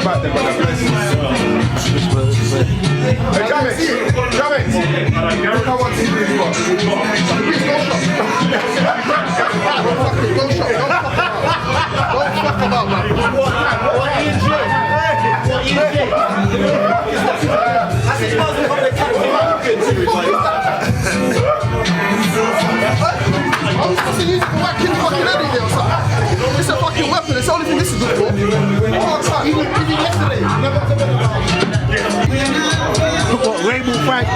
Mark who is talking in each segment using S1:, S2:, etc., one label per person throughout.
S1: about them, brother. Hey, James! Look how much he's got. Please go shop. Go shop. Don't fuck about, man.
S2: What are you doing? That's his mother's probably captain.
S1: I'm supposed to use it to whack him fucking head in there or something. It's a fucking weapon. It's the only thing this is good for. Even yesterday.
S3: What, Rainbow Frank?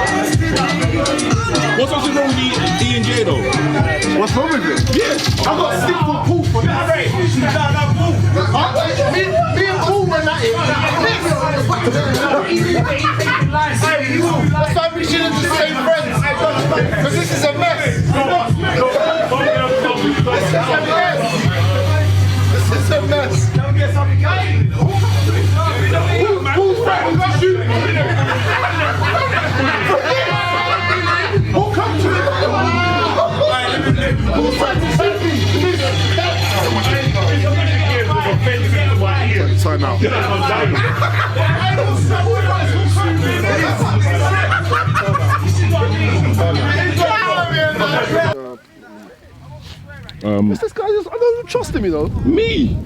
S4: What's actually wrong with E&J though?
S1: What's wrong with it?
S4: Yeah.
S1: I got a stick for Paul for that. Me and Paul went at it. That's why we shouldn't just stay friends. Because this is a mess. This is a mess. Paul's back. Paul, come to it. Paul's back. Time out. This guy, I don't trust him, you know.
S4: Me?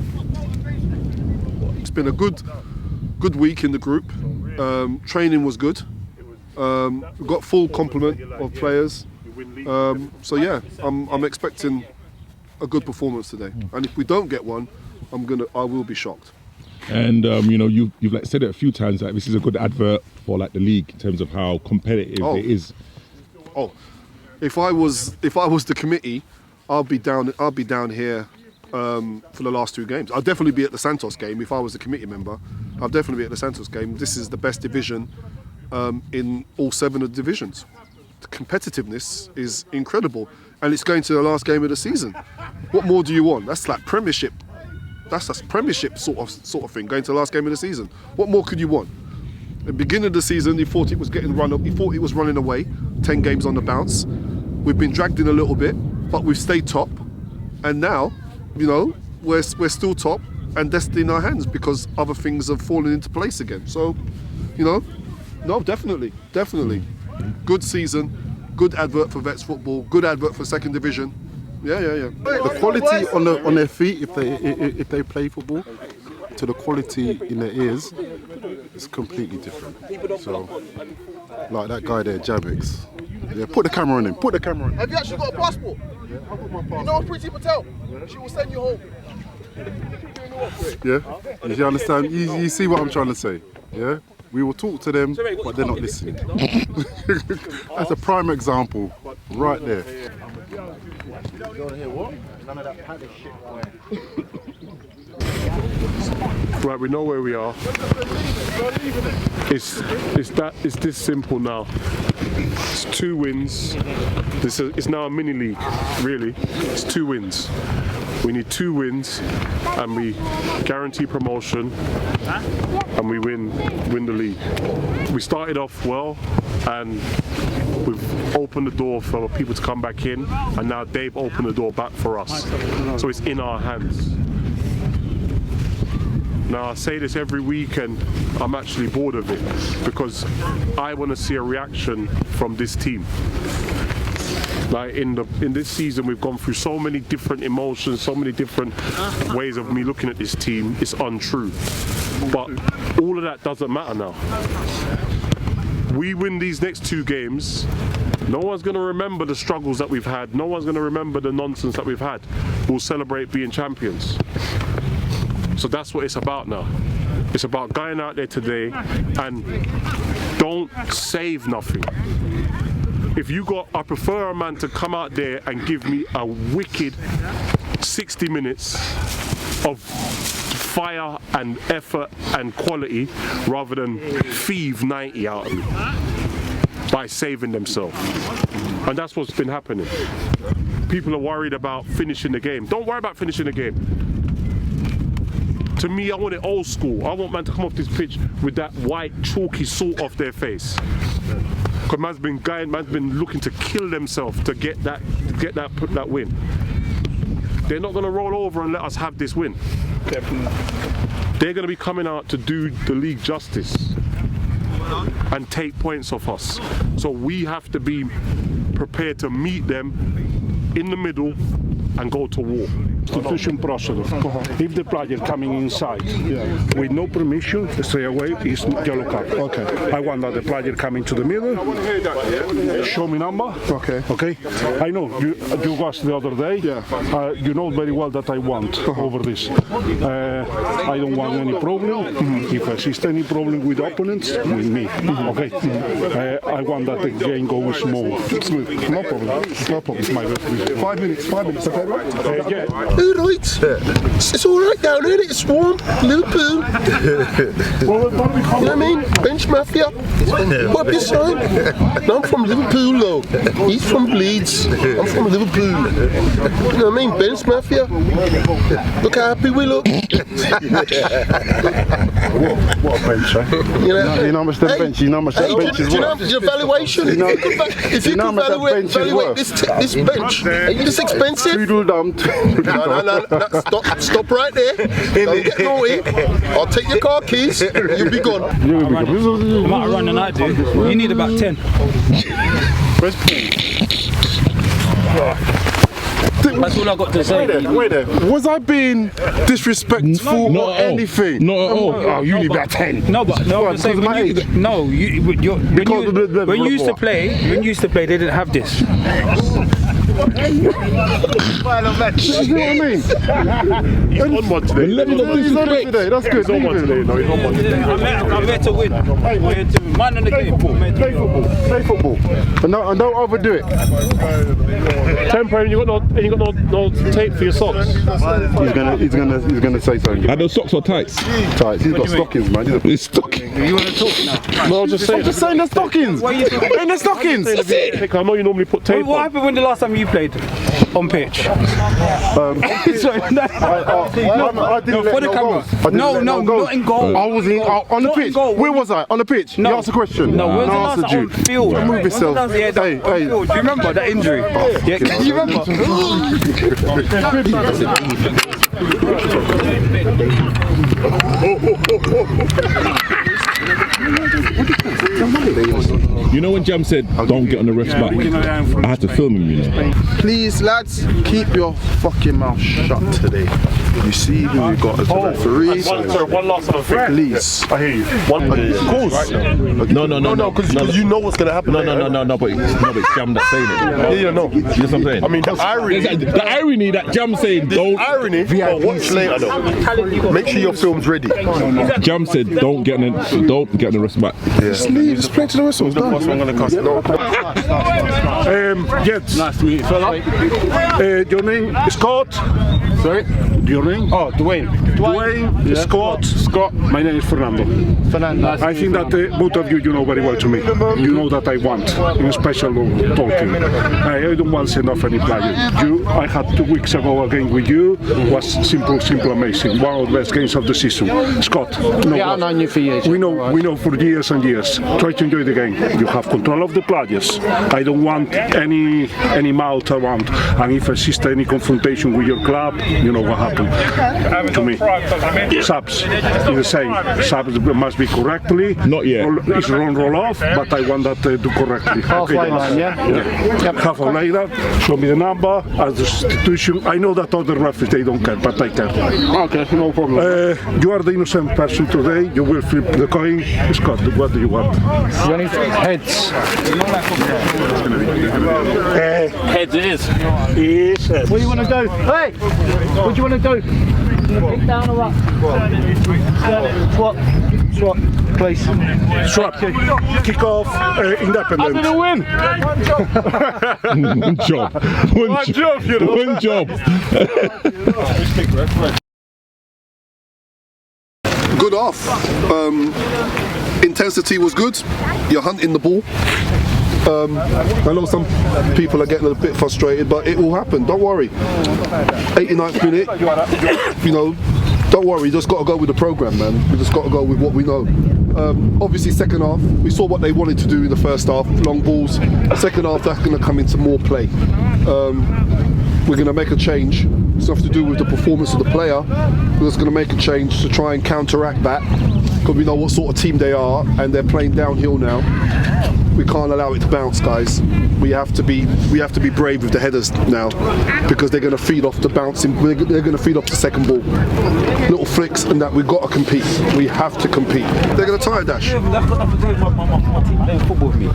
S1: It's been a good week in the group. Training was good. We've got full complement of players. So yeah, I'm expecting a good performance today. And if we don't get one, I will be shocked.
S4: And you know, you've like said it a few times that this is a good advert for like the league in terms of how competitive it is.
S1: Oh, if I was the committee, I'll be down here for the last two games. I'll definitely be at the Santos game if I was the committee member. I'll definitely be at the Santos game. This is the best division in all 7 of the divisions. The competitiveness is incredible, and it's going to the last game of the season. What more do you want? That's like Premiership. That's a Premiership sort of thing. Going to the last game of the season. What more could you want? At the beginning of the season, he thought it was getting run up. He thought it was running away. 10 games on the bounce. We've been dragged in a little bit, but we've stayed top. And now, you know, we're still top and destiny in our hands because other things have fallen into place again. So, you know, no, definitely. Good season, good advert for Vets football, good advert for second division. Yeah.
S5: The quality on their feet, if they play football, to the quality in their ears, it's completely different. So, like that guy there, Jabix. Yeah, put the camera on him. Put the camera on him.
S1: Have you actually got a passport?
S5: Yeah, I've got my passport.
S1: You know Pretty Patel? She will send you home.
S5: Yeah, you understand? You see what I'm trying to say? Yeah, we will talk to them, but they're not listening. That's a prime example, right there.
S6: Right, we know where we are. It's this simple now. It's 2 wins. It's now a mini league, really. It's 2 wins. We need 2 wins, and we guarantee promotion, and we win the league. We started off well, and we've opened the door for people to come back in, and now they've opened the door back for us. So it's in our hands. Now I say this every week and I'm actually bored of it because I want to see a reaction from this team. Like in this season we've gone through so many different emotions, so many different ways of me looking at this team. It's untrue. But all of that doesn't matter now. We win these next 2 games, no one's going to remember the struggles that we've had. No one's going to remember the nonsense that we've had. We'll celebrate being champions. So that's what it's about now. It's about going out there today and don't save nothing. If you got, I prefer a man to come out there and give me a wicked 60 minutes of fire and effort and quality rather than thieve 90 out of me by saving themselves. And that's what's been happening. People are worried about finishing the game. Don't worry about finishing the game. To me, I want it old school. I want man to come off this pitch with that white chalky salt off their face. Because man's been looking to kill themselves to get that win. They're not going to roll over and let us have this win. they're going to be coming out to do the league justice and take points off us. So we have to be prepared to meet them in the middle and go to war.
S7: Substitution procedure. If the player coming inside with no permission, stay away, is yellow card. Okay. I want that the player coming to the middle, show me number. Okay. Okay. I know you was the other day. You know very well that I want over this. I don't want any problem. If exists any problem with opponents, with me. Okay. I want that the game goes smooth. No problem. No problem. It's my best.
S1: 5 minutes. 5 minutes. Okay.
S7: Yeah.
S3: All right. It's all right down here. It's warm. Liverpool. You know what I mean? Bench Mafia. What you saying? No, I'm from Liverpool, though. He's from Leeds. I'm from Liverpool. You know what I mean? Bench Mafia. Look how happy we look.
S5: What a bench, eh?
S3: You know
S5: how much that bench? You know how much that bench is
S3: do you know
S5: worth?
S3: your valuation? If you could evaluate this bench, this expensive?
S5: Tweedledum.
S3: No. Stop right there. Don't get naughty. I'll take your car keys. You'll be gone.
S8: I'm out running, I do. You need about 10.
S5: Where's Paul?
S8: That's all I got to say.
S5: Wait there. Was I being disrespectful
S4: Not
S5: or
S4: at all.
S5: anything?
S4: Not at all.
S5: Oh, you need about 10.
S8: No, but no, I'm saying
S5: because of my age.
S8: when you used to play, they didn't have this.
S5: You know what I mean?
S6: He's on one today.
S4: Let me know
S5: He's on it today. That's good.
S6: He's on one today. No, he's on one today.
S8: I'm here to win. I'm here to win. Man on the game.
S5: Play football. And don't overdo it.
S6: Temper, and you got no tape for your socks.
S5: He's gonna say something.
S4: Are those socks or tights?
S5: Tight. He's got stockings, man.
S4: It's stockings.
S8: You want to talk now?
S6: No, I'm just saying.
S5: Just saying the stockings. In the stockings.
S6: I know you normally put tape
S8: What
S6: on.
S8: happened when the last time you played on pitch? Sorry,
S5: I didn't
S8: for the camera. No, not in goal.
S5: I was on the
S8: Not in
S5: pitch.
S8: goal.
S5: Where was I? On the pitch.
S8: No.
S5: You asked a question.
S8: No, when's the last
S5: answered
S8: time
S5: you.
S8: on field?
S5: Move yourself.
S8: Hey,
S5: Hey.
S8: do you remember that injury? Yeah, do you remember?
S4: You know when Jam said, don't get on the ref's back? I had to film him, you know.
S9: Please, lads, keep your fucking mouth shut today. You see who we got as the referee.
S6: One last time.
S9: Please.
S6: I hear you. Of course.
S4: No,
S6: because you know what's going to happen.
S4: No, but it's Jam that's saying it.
S6: Yeah, no.
S4: You know what I'm saying?
S6: I mean, the irony.
S4: The irony that Jam saying, don't.
S6: Irony. But watch later though. Make sure your film's ready.
S4: Jam said, don't get on the ref's back.
S9: Just leave, just play to the whistle. It's done.
S7: Yes. Nice to meet you, fella. Your name is Scott. Sorry? Your name? Oh, Dwayne. Dwayne, Scott. My name is Fernando. I think that both of you know very well to me. You know that I want, in special talking. I don't want to send off any player. I had 2 weeks ago a game with you. Was simple, amazing. One of the best games of the season. Scott.
S9: I've known you for years.
S7: We know for years and years. Try to enjoy the game. You have control of the players. I don't want any mouth around. And if exists any confrontation with your club, you know what happened to me. Subs is the same. Subs must be correctly.
S4: Not yet.
S7: It's roll off, but I want that to do correctly.
S9: Halfway line, yeah?
S7: Half a later, show me the number as the substitution. I know that other referees they don't care, but I care.
S9: Okay, no problem.
S7: You are the innocent person today. You will flip the coin. Scott, what do you want?
S9: Heads.
S8: Heads it is.
S7: Yes.
S9: What do you want to do? Hey! What do you want to do? Kick down or up? Swap, please.
S7: Swap. Kick off. Independent.
S9: I didn't win!
S4: One job. One job, you know. One job.
S1: Good off. Intensity was good. You're hunting the ball. I know some people are getting a bit frustrated, but it will happen. Don't worry. 89th minute, you know, don't worry. You just got to go with the program, man. We just got to go with what we know. Obviously, second half, we saw what they wanted to do in the first half, long balls. Second half, that's going to come into more play. we're going to make a change. It's nothing to do with the performance of the player. We're just going to make a change to try and counteract that, because we know what sort of team they are, and they're playing downhill now. We can't allow it to bounce, guys. We have to be brave with the headers now, because they're going to feed off the bouncing. They're going to feed off the second ball, little flicks, and that we've got to compete. We have to compete. They're going to tire dash.
S8: That's got nothing to do with my team playing football with me.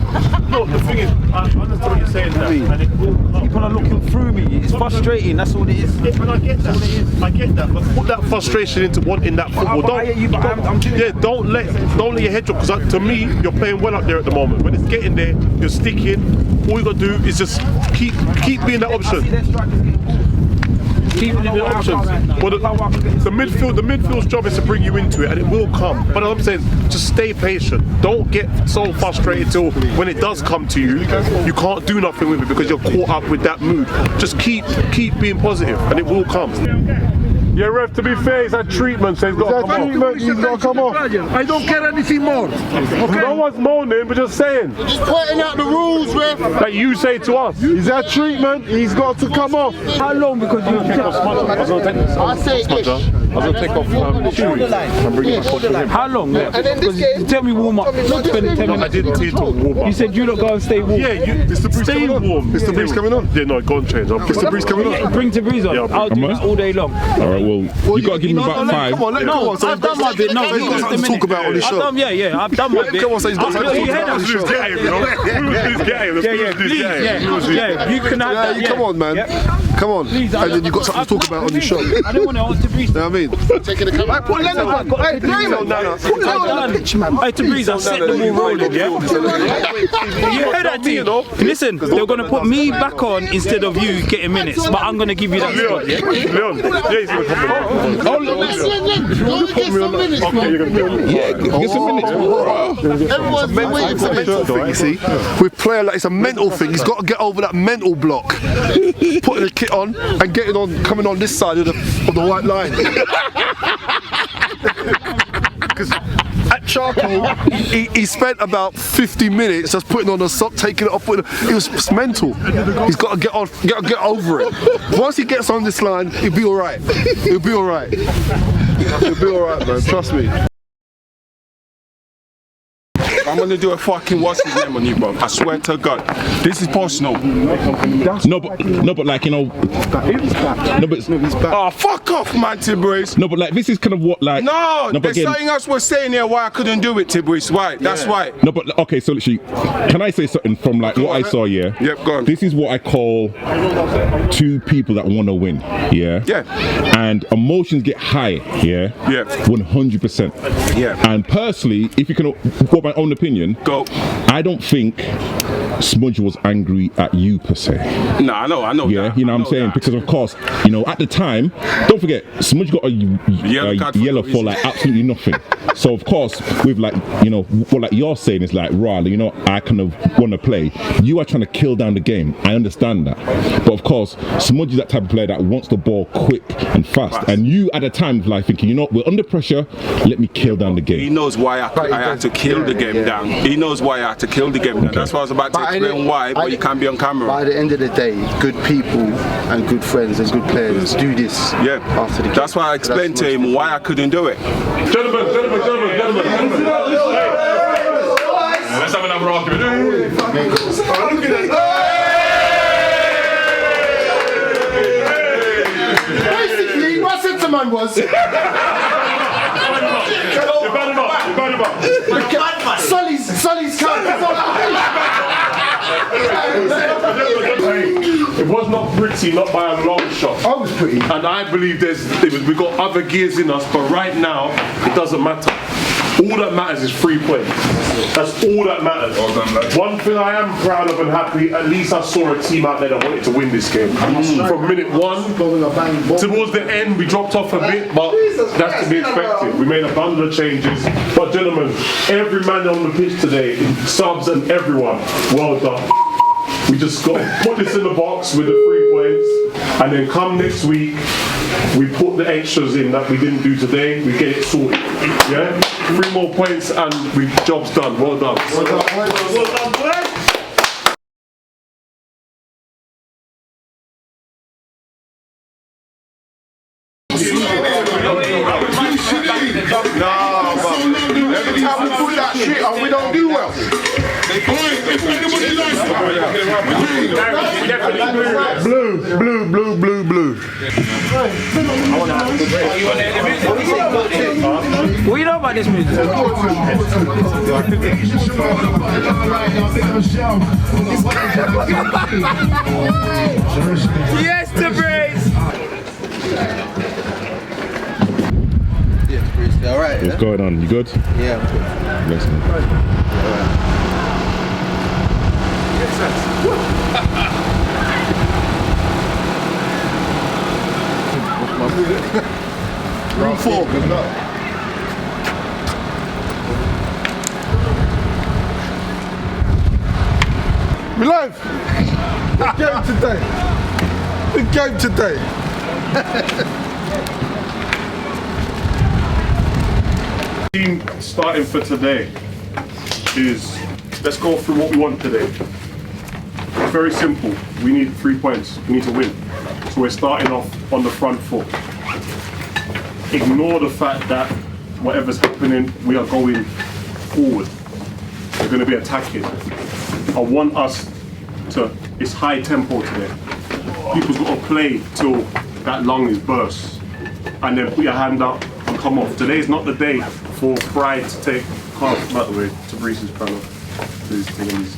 S6: No, the thing is, I understand what you're saying now.
S8: People are looking through me. It's frustrating. That's all it is.
S6: Yeah, and I get that. I get that. But put that frustration into wanting that football. Don't let your head drop. Because to me, you're playing well up there at the moment. When it's getting there, you're sticking. All you got to do is just keep being that option. Keep being the options. But the midfield's job is to bring you into it, and it will come. But I'm saying, just stay patient. Don't get so frustrated till when it does come to you, you can't do nothing with it because you're caught up with that mood. Just keep being positive, and it will come. Yeah, ref, to be fair, he's had treatment, so he's got to come off. He's got to come off.
S3: I don't care anything more. Okay?
S6: No one's moaning, but just saying.
S3: Just pointing out the rules, ref.
S6: That you say to us. He's had treatment, he's got to come off.
S8: How long? Because you
S3: I say ish.
S6: I was going to take off the shoes and bring it back up to him.
S8: how long?
S3: And then this game,
S8: Tell me warm up. Spend 10 minutes.
S6: I didn't tell you to warm up.
S8: You said you lot go and stay warm.
S6: Yeah, Mr. Bruce stay warm.
S1: Mr. Bruce coming on?
S6: Yeah, no, go and change.
S1: Mr. Bruce coming on?
S8: Bring Tabriz on.
S6: Yeah,
S8: I'll do that all day long.
S4: All right, well, you got to give me about 5.
S1: Come on, let
S8: No,
S1: go on. So
S8: I've done my bit. No,
S1: he's got something to talk about on his
S8: I've
S1: show.
S8: done, I've done my bit.
S1: Come on, so he's got something to talk about on his show.
S6: Get him, you know? Please get him.
S8: Yeah, you can have that.
S1: Yeah, come on, man. Come on.
S8: Please,
S1: And then you've got something to talk about on your show.
S8: I don't want to answer Tabriz.
S1: You know what I mean?
S3: taking the camera. Put Lennon on. Hey,
S8: Hey, Tabriz, I'll set the ball rolling, yeah? You heard that team? Listen, they're going to put me back on instead of you getting minutes, but I'm going to give you that spot, yeah?
S6: Leon, yeah, he's going to come in. Okay, you're going to be on.
S4: Yeah, get some minutes.
S3: Everyone's been waiting
S1: It's a mental thing, you see. With player like it's a mental thing. He's got to get over that mental block. Putting the kit on and getting on, coming on this side of the white line. Because at Charcoal, he spent about 50 minutes just putting on a sock, taking it off. It was mental. He's got to get over it. Once he gets on this line, he'll be all right. He'll be all right. He'll be all right, man. Trust me.
S10: I'm gonna do a fucking what's his name on you, bro. I swear to God. This is personal.
S4: No, but like, you know. No, but
S10: Oh, fuck off, man, Tabriz.
S4: no, but like, this is kind of what like.
S10: No,
S4: but
S10: there's
S4: again,
S10: something else we're saying here why I couldn't do it, Tabriz. Why? That's why.
S4: No, but okay, so literally, can I say something from like what I saw? Yeah.
S10: Yep, go on.
S4: This is what I call two people that want to win. Yeah.
S10: Yeah.
S4: And emotions get high. Yeah.
S10: Yeah.
S4: 100%.
S10: Yeah.
S4: And personally, if you can, what my own opinion,
S10: Go.
S4: I don't think Smudge was angry at you per se.
S10: No, I know.
S4: Yeah,
S10: that.
S4: you know
S10: I
S4: what I'm saying?
S10: that.
S4: Because of course, you know, at the time, don't forget, Smudge got a yellow for like absolutely nothing. So of course, with like, you know, what like you're saying is like, rah, you know, I kind of want to play. You are trying to kill down the game. I understand that. But of course, Smudge is that type of player that wants the ball quick and fast. And you at the time, like thinking, you know, we're under pressure, let me kill down the game.
S10: He knows why I had to kill the game down. He knows why I had to kill the game down. That's why I was about to explain why, but you can't be on camera.
S11: But at the end of the day, good people and good friends and good players do this after the game.
S10: That's why I explained to him why I couldn't do it.
S6: Gentlemen. Let's have another argument.
S3: Basically, what I said to man was.
S6: You ban him up.
S3: Sully's cut.
S6: It was not pretty, not by a long shot.
S3: I was pretty.
S6: And I believe we got other gears in us, but right now it doesn't matter. All that matters is 3 points. That's all that matters. One thing I am proud of and happy, at least I saw a team out there that wanted to win this game. From minute 1 towards the end, we dropped off a bit, but that's to be expected. We made a bundle of changes. But gentlemen, every man on the pitch today, subs and everyone, well done. We just got to put this in the box with the 3 points, and then come next week, we put the extras in that we didn't do today, we get it sorted. Yeah? 3 more points and job's done. Well done. Well done, boys.
S3: every time we put that shit on, we don't do well. Blue.
S8: What do you know about this music? Yes, the brace!
S2: Yeah, Bruce. All right.
S4: What's going on? You good?
S2: Yeah, I'm good.
S4: Listen.
S3: Room 4. We live. Big game today.
S6: Team starting for today is, let's go through what we want today. It's very simple. We need 3 points. We need to win. So we're starting off on the front foot. Ignore the fact that whatever's happening, we are going forward. We're going to be attacking. I want us to, it's high tempo today. People's got to play till that lung is burst. And then put your hand up and come off. Today's not the day for pride to take, by the way, Tabrice is trying to do his thing and he's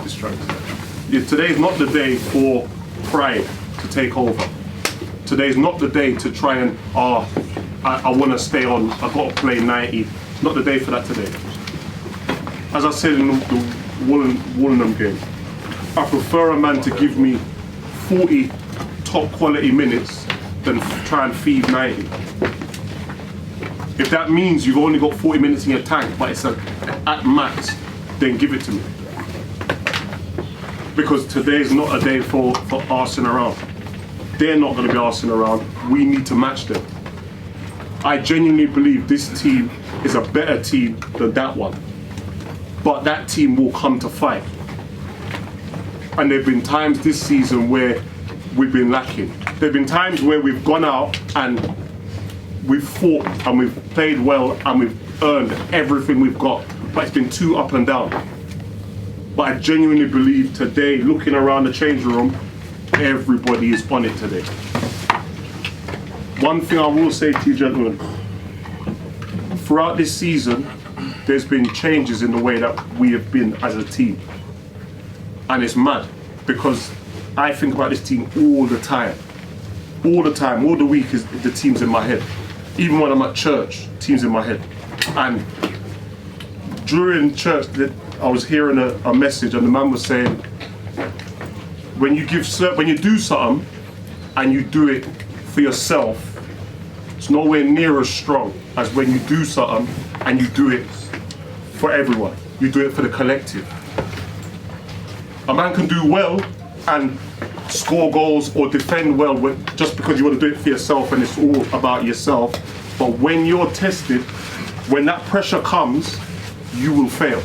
S6: distracted. Yeah, today's not the day for pride to take over. Today's not the day to try and, I want to stay on, I've got to play 90. It's not the day for that today. As I said in the Wallenham game, I prefer a man to give me 40 top quality minutes than try and feed 90. If that means you've only got 40 minutes in your tank, but it's at max, then give it to me. Because today's not a day for arsing around. They're not going to be arsing around. We need to match them. I genuinely believe this team is a better team than that one. But that team will come to fight. And there have been times this season where we've been lacking. There have been times where we've gone out and we've fought and we've played well and we've earned everything we've got. But it's been too up and down. But I genuinely believe today, looking around the change room, everybody is on it today. One thing I will say to you gentlemen, throughout this season, there's been changes in the way that we have been as a team. And it's mad, because I think about this team all the time. All the time, all the week is the team's in my head. Even when I'm at church, team's in my head. And during church, I was hearing a message and the man was saying, when you do something and you do it for yourself, it's nowhere near as strong as when you do something and you do it for everyone. You do it for the collective. A man can do well and score goals or defend well just because you want to do it for yourself and it's all about yourself. But when you're tested, when that pressure comes, you will fail.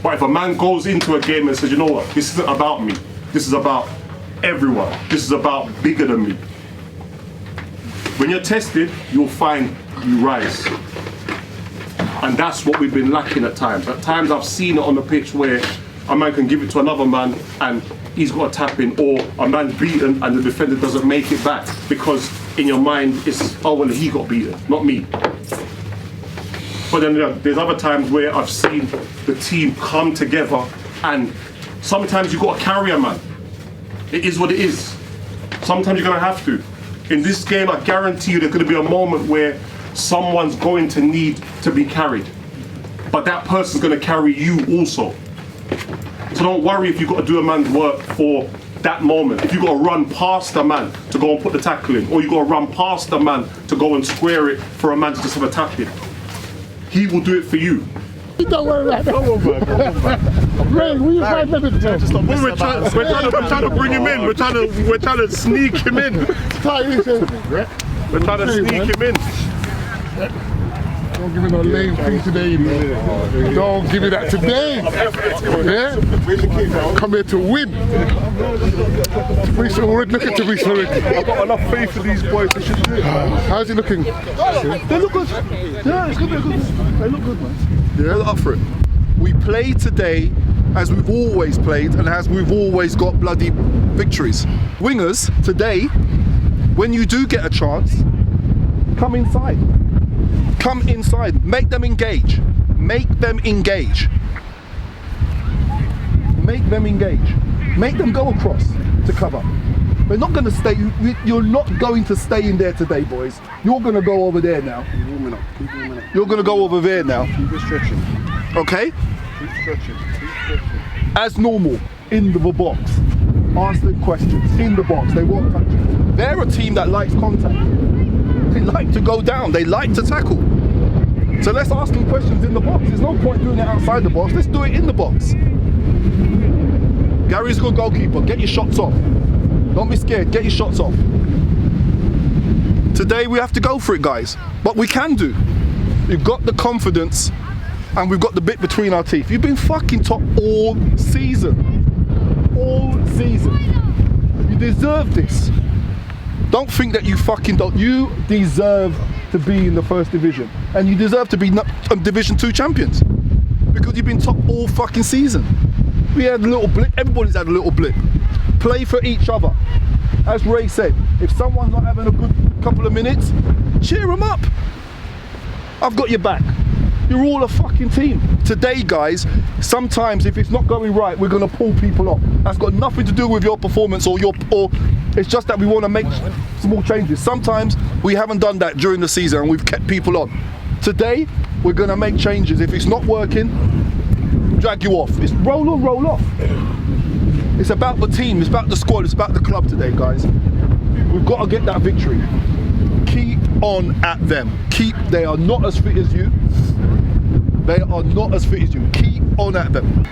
S6: But if a man goes into a game and says, you know what, this isn't about me, this is about everyone, this is about bigger than me. When you're tested, you'll find you rise. And that's what we've been lacking at times. At times I've seen it on the pitch where a man can give it to another man and he's got a tap in, or a man's beaten and the defender doesn't make it back because in your mind it's, oh well, he got beaten, not me. But then there's other times where I've seen the team come together and sometimes you've got to carry a man. It is what it is. Sometimes you're going to have to. In this game, I guarantee you there's going to be a moment where someone's going to need to be carried. But that person's going to carry you also. So don't worry if you've got to do a man's work for that moment. If you've got to run past a man to go and put the tackle in, or you've got to run past a man to go and square it for a man to just have a tap in, he will do it for you.
S3: Don't worry about that. Don't worry about that. Ray, we 5 minutes.
S6: We're trying to bring him in. We're trying to sneak him in. We're trying to sneak him in.
S3: Don't give me no lame thing today, you know. Don't give me that today. Yeah? Come here to win. Reece already looking to Reece already.
S6: I've got enough faith in these boys. They should do it.
S3: How's he looking?
S6: They look good. Yeah, it's gonna be a good one. They look good, man.
S1: Yeah, up for it. We play today as we've always played and as we've always got bloody victories. Wingers, today, when you do get a chance, come inside. Come inside. Make them engage. Make them engage. Make them engage. Make them go across to cover. They're not going to stay. You're not going to stay in there today, boys. You're going to go over there now.
S5: Keep warming up. Keep warming up.
S1: You're going to go over there now.
S5: Keep it stretching.
S1: Okay?
S5: Keep stretching. Keep stretching.
S1: As normal, in the box. Ask them questions. In the box. They won't touch you. They're a team that likes contact. They like to go down. They like to tackle. So let's ask them questions in the box. There's no point doing it outside the box. Let's do it in the box. Gary's a good goalkeeper. Get your shots off. Don't be scared. Get your shots off. Today we have to go for it, guys. But we can do. We've got the confidence and we've got the bit between our teeth. You've been fucking top all season. All season. You deserve this. Don't think that you fucking don't. You deserve to be in the first division. And you deserve to be Division 2 champions. Because you've been top all fucking season. We had a little blip. Everybody's had a little blip. Play for each other. As Ray said, if someone's not having a good couple of minutes, cheer them up. I've got your back. You're all a fucking team. Today, guys, sometimes if it's not going right, we're going to pull people off. That's got nothing to do with your performance or it's just that we want to make small changes. Sometimes we haven't done that during the season and we've kept people on. Today, we're going to make changes. If it's not working, drag you off. It's roll on, roll off. It's about the team, it's about the squad, it's about the club today, guys. We've got to get that victory. Keep on at them. They are not as fit as you. They are not as fit as you. Keep on at them.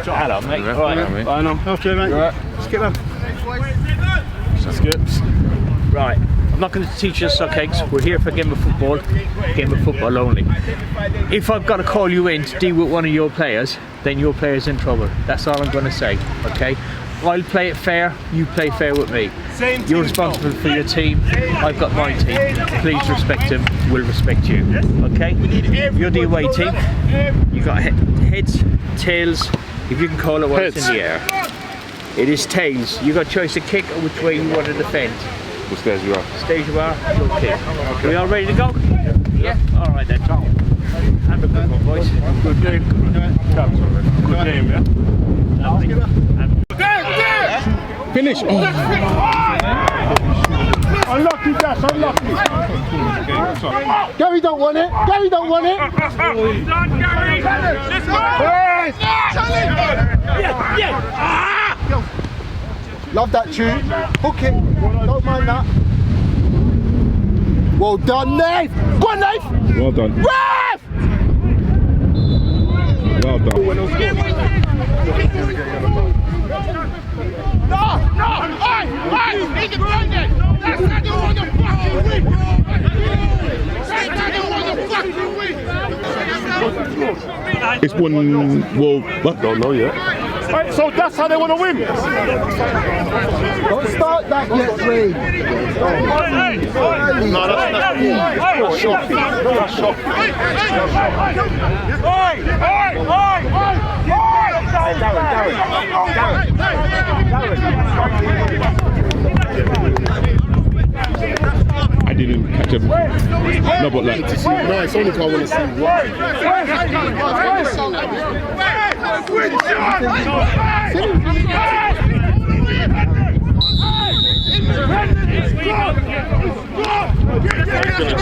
S8: Hello, mate. Right.
S7: I know. Okay, mate. Right. Skip them. Skips.
S8: Right. I'm not going to teach you to suck eggs. We're here for a game of football only. If I've got to call you in to deal with one of your players, then your player's in trouble. That's all I'm going to say, okay? I'll play it fair, you play fair with me. You're responsible for your team, I've got my team. Please respect him, we'll respect you, okay? You're the away team. You got heads, tails, if you can call it what's in the air. It is tails. You got a choice to kick or which way you want to defend.
S6: What stage you are?
S8: Stage you are, you'll kick. Okay. We all ready to go? Yeah? Alright then. Have a good one, boys.
S6: Good game. Good game, yeah?
S4: Finish. Oh.
S3: Unlucky, Dash, unlucky. Gary don't want it. Gary don't want it.
S12: Gary. Let's go.
S3: Yeah. Love that tune. Hook it. Don't mind that. Well done, Nave. Go on, Nave.
S4: Well done.
S3: Ref!
S4: Well done.
S12: No, hey, he's a blinded. That's not the one to fucking win. That's not the one to fucking win.
S4: It's one. Well,
S6: don't know yet.
S7: Right, so that's how they want to win.
S3: Don't start that yet, Ray.
S6: No, that's shocking. That's shocking.
S4: I didn't catch everything. No, but like.
S3: No, it's only because I want to see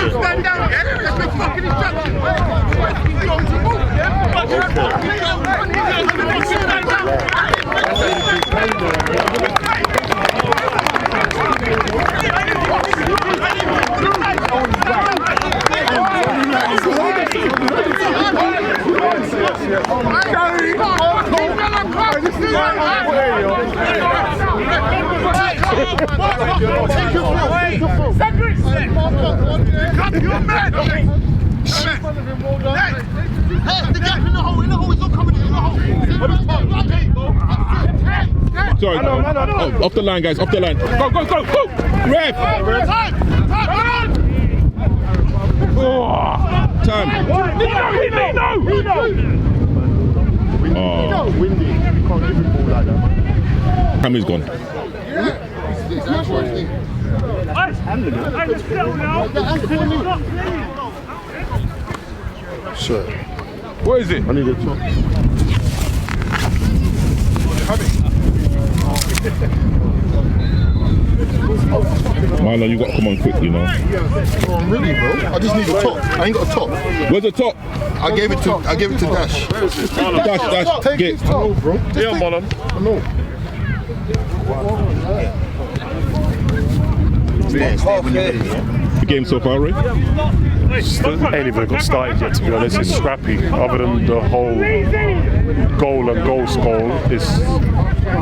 S12: Stand down, yeah? Let's make fucking Cedric!
S4: Sorry, off the line, guys, off the line. Go, go, go, go! Ref! Time.
S3: Windy. You can't give him ball like that.
S4: Cameron's gone.
S3: Sure.
S10: What is it?
S3: I need a top.
S4: Marlon, you got to come on quick, you know.
S3: Oh, really, bro? I just need a top. I ain't got a top.
S4: Where's the top?
S3: I gave it to Dash.
S4: Dash,
S3: Take
S4: get.
S3: his top, bro.
S6: Yeah, Marlon.
S3: No.
S4: The game so far, Ray?
S6: Ain't even got started yet, to be honest. It's scrappy. Other than the whole goal and goal goal, it's.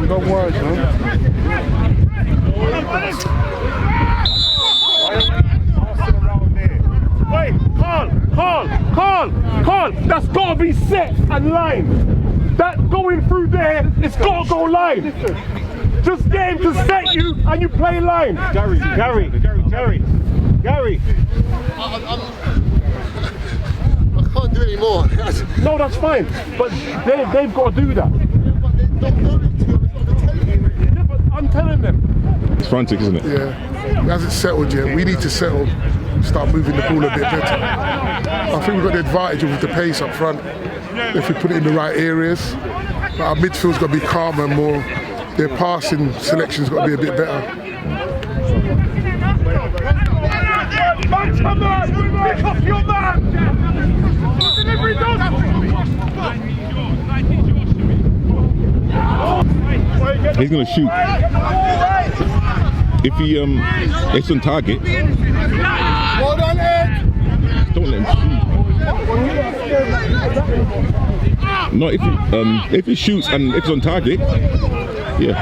S3: Don't worry, man.
S6: Wait, Carl, that's gotta be set and line. That going through there, it's gotta go line. Just get him to set you and you play line. Gary.
S3: I can't do any more.
S6: No, that's fine. But they've got to do that. Yeah, but I'm telling them.
S4: It's frantic, isn't it?
S3: Yeah, it hasn't settled yet. We need to settle, start moving the ball a bit better. I think we've got the advantage with the pace up front if we put it in the right areas. But our midfield's got to be calmer and more. Their passing selection's got to be a bit better.
S6: Pick up your man!
S4: He's gonna shoot. If he it's on target, don't let him shoot. No, if he shoots and if it's on target, yeah.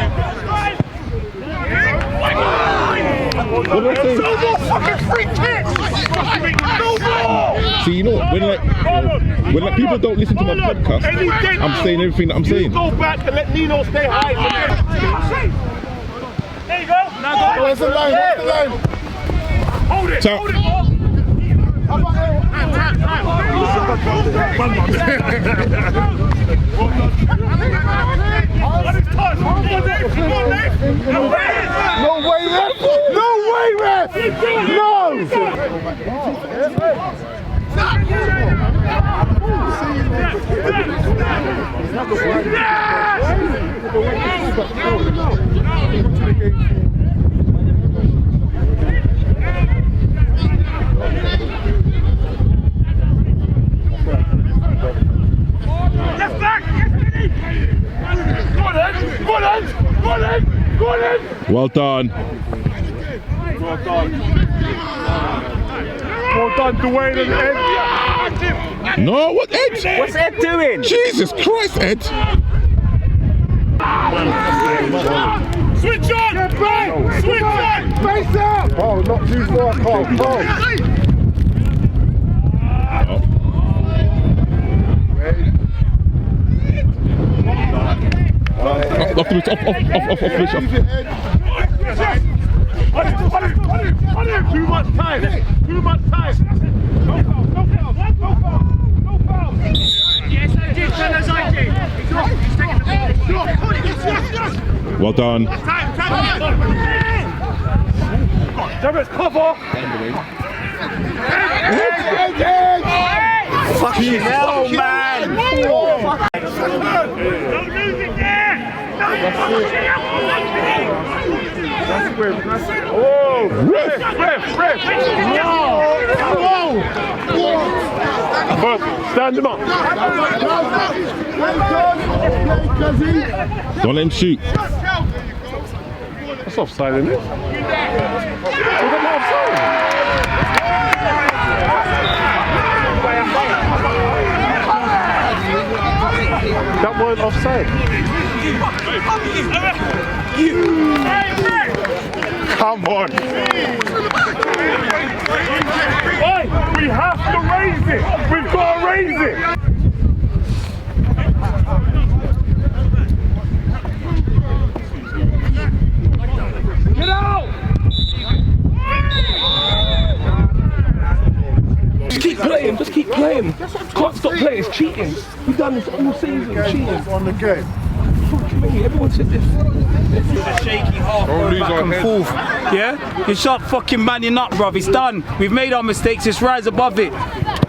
S4: What do I say? See, you know, when people don't listen to my podcast, I'm saying everything that I'm saying.
S6: Go back and let Nino stay high. There you go.
S3: Where's the line? Where's the line?
S6: Hold it.
S4: So,
S6: Hold it.
S3: No way, ref! No way, ref! No!
S6: Left back! Go on,
S4: well done.
S6: Well done, Dwayne and Ed.
S4: No, what Ed?
S8: What's Ed doing?
S4: Jesus Christ, Ed.
S6: Switch on! Switch on!
S3: Face up! Oh, not too far, Carl.
S4: Off the
S6: Too much time! Too much time! No foul! Yes, I did, fellas, I did! He's taking the ball!
S4: Well done.
S6: Jarvis, cover!
S8: Fucking hell, man!
S6: Don't lose it there! Oh, ref! Whoa! Stand him up!
S4: Don't let him shoot.
S6: That's offside, isn't it? Was that not offside? That weren't offside. Come on. Oi, we have to raise it. We've got to raise it.
S13: keep playing. Just keep playing. Can't stop playing. It's cheating. We've done this all season. Cheating
S5: on the game.
S13: Everyone said this.
S14: Shaky half, back and forth. Yeah? You shut fucking manning up, bruv. It's done. We've made our mistakes. Let's rise above it.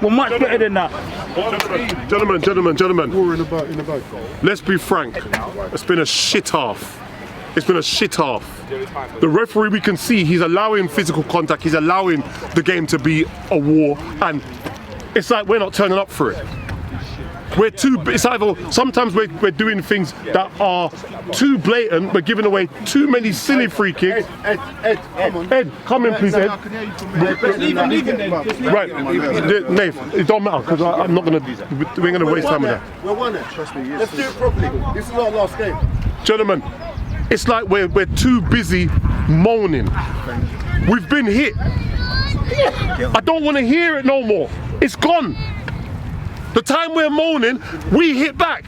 S14: We're much better than that.
S6: Gentlemen. Let's be frank. It's been a shit half. It's been a shit half. The referee, we can see he's allowing physical contact. He's allowing the game to be a war, and it's like we're not turning up for it. We're too. It's either sometimes we're doing things that are too blatant. We're giving away too many silly free kicks. Ed, come in, please, Ed. Right, Nate, it don't matter because I'm not gonna. We're gonna waste time with that.
S3: We're won it. Trust me. Let's do it properly. This is our last game.
S6: Gentlemen, it's like we're too busy moaning. We've been hit. I don't want to hear it no more. It's gone. The time we're moaning, we hit back.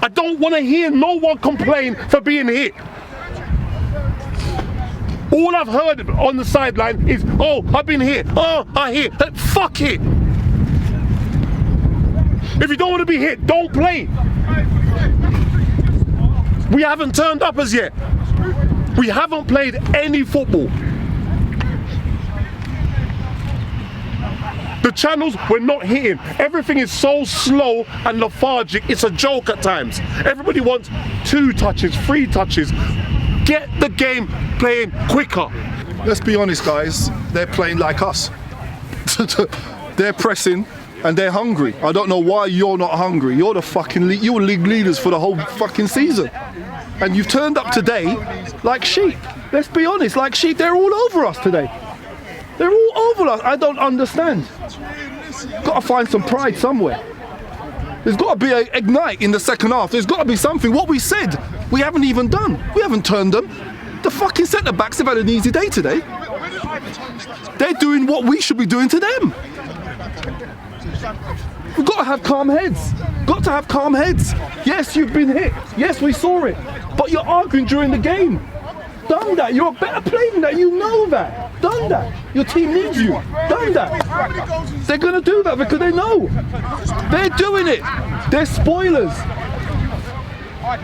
S6: I don't want to hear no one complain for being hit. All I've heard on the sideline is, oh, I've been hit. Oh, I hit. Fuck it. If you don't want to be hit, don't play. We haven't turned up as yet. We haven't played any football. The channels, we're not hitting. Everything is so slow and lethargic, it's a joke at times. Everybody wants 2 touches, 3 touches. Get the game playing quicker.
S1: Let's be honest, guys, they're playing like us. They're pressing and they're hungry. I don't know why you're not hungry. You're the fucking you're league leaders for the whole fucking season. And you've turned up today like sheep. Let's be honest, like sheep, they're all over us today. They're all over us. I don't understand. Got to find some pride somewhere. There's got to be an ignite in the second half. There's got to be something. What we said, we haven't even done. We haven't turned them. The fucking centre-backs have had an easy day today. They're doing what we should be doing to them. We've got to have calm heads. Got to have calm heads. Yes, you've been hit. Yes, we saw it. But you're arguing during the game. Done that. You're a better player than that. You know that. Done that. Your team needs you. Done that. They're going to do that because they know. They're doing it. They're spoilers.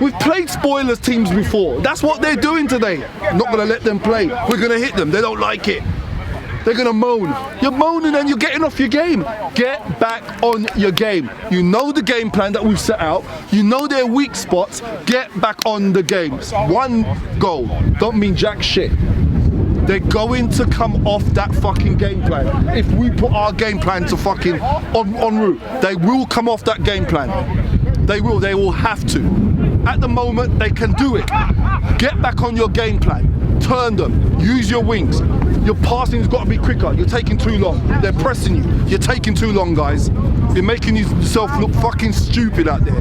S1: We've played spoilers teams before. That's what they're doing today. Not going to let them play. We're going to hit them. They don't like it. They're going to moan. You're moaning and you're getting off your game. Get back on your game. You know the game plan that we've set out. You know their weak spots. Get back on the games. 1 goal. Don't mean jack shit. They're going to come off that fucking game plan. If we put our game plan to fucking en route, they will come off that game plan. They will. They will have to. At the moment, they can do it. Get back on your game plan. Turn them. Use your wings. Your passing's got to be quicker. You're taking too long. They're pressing you. You're taking too long, guys. You're making yourself look fucking stupid out there.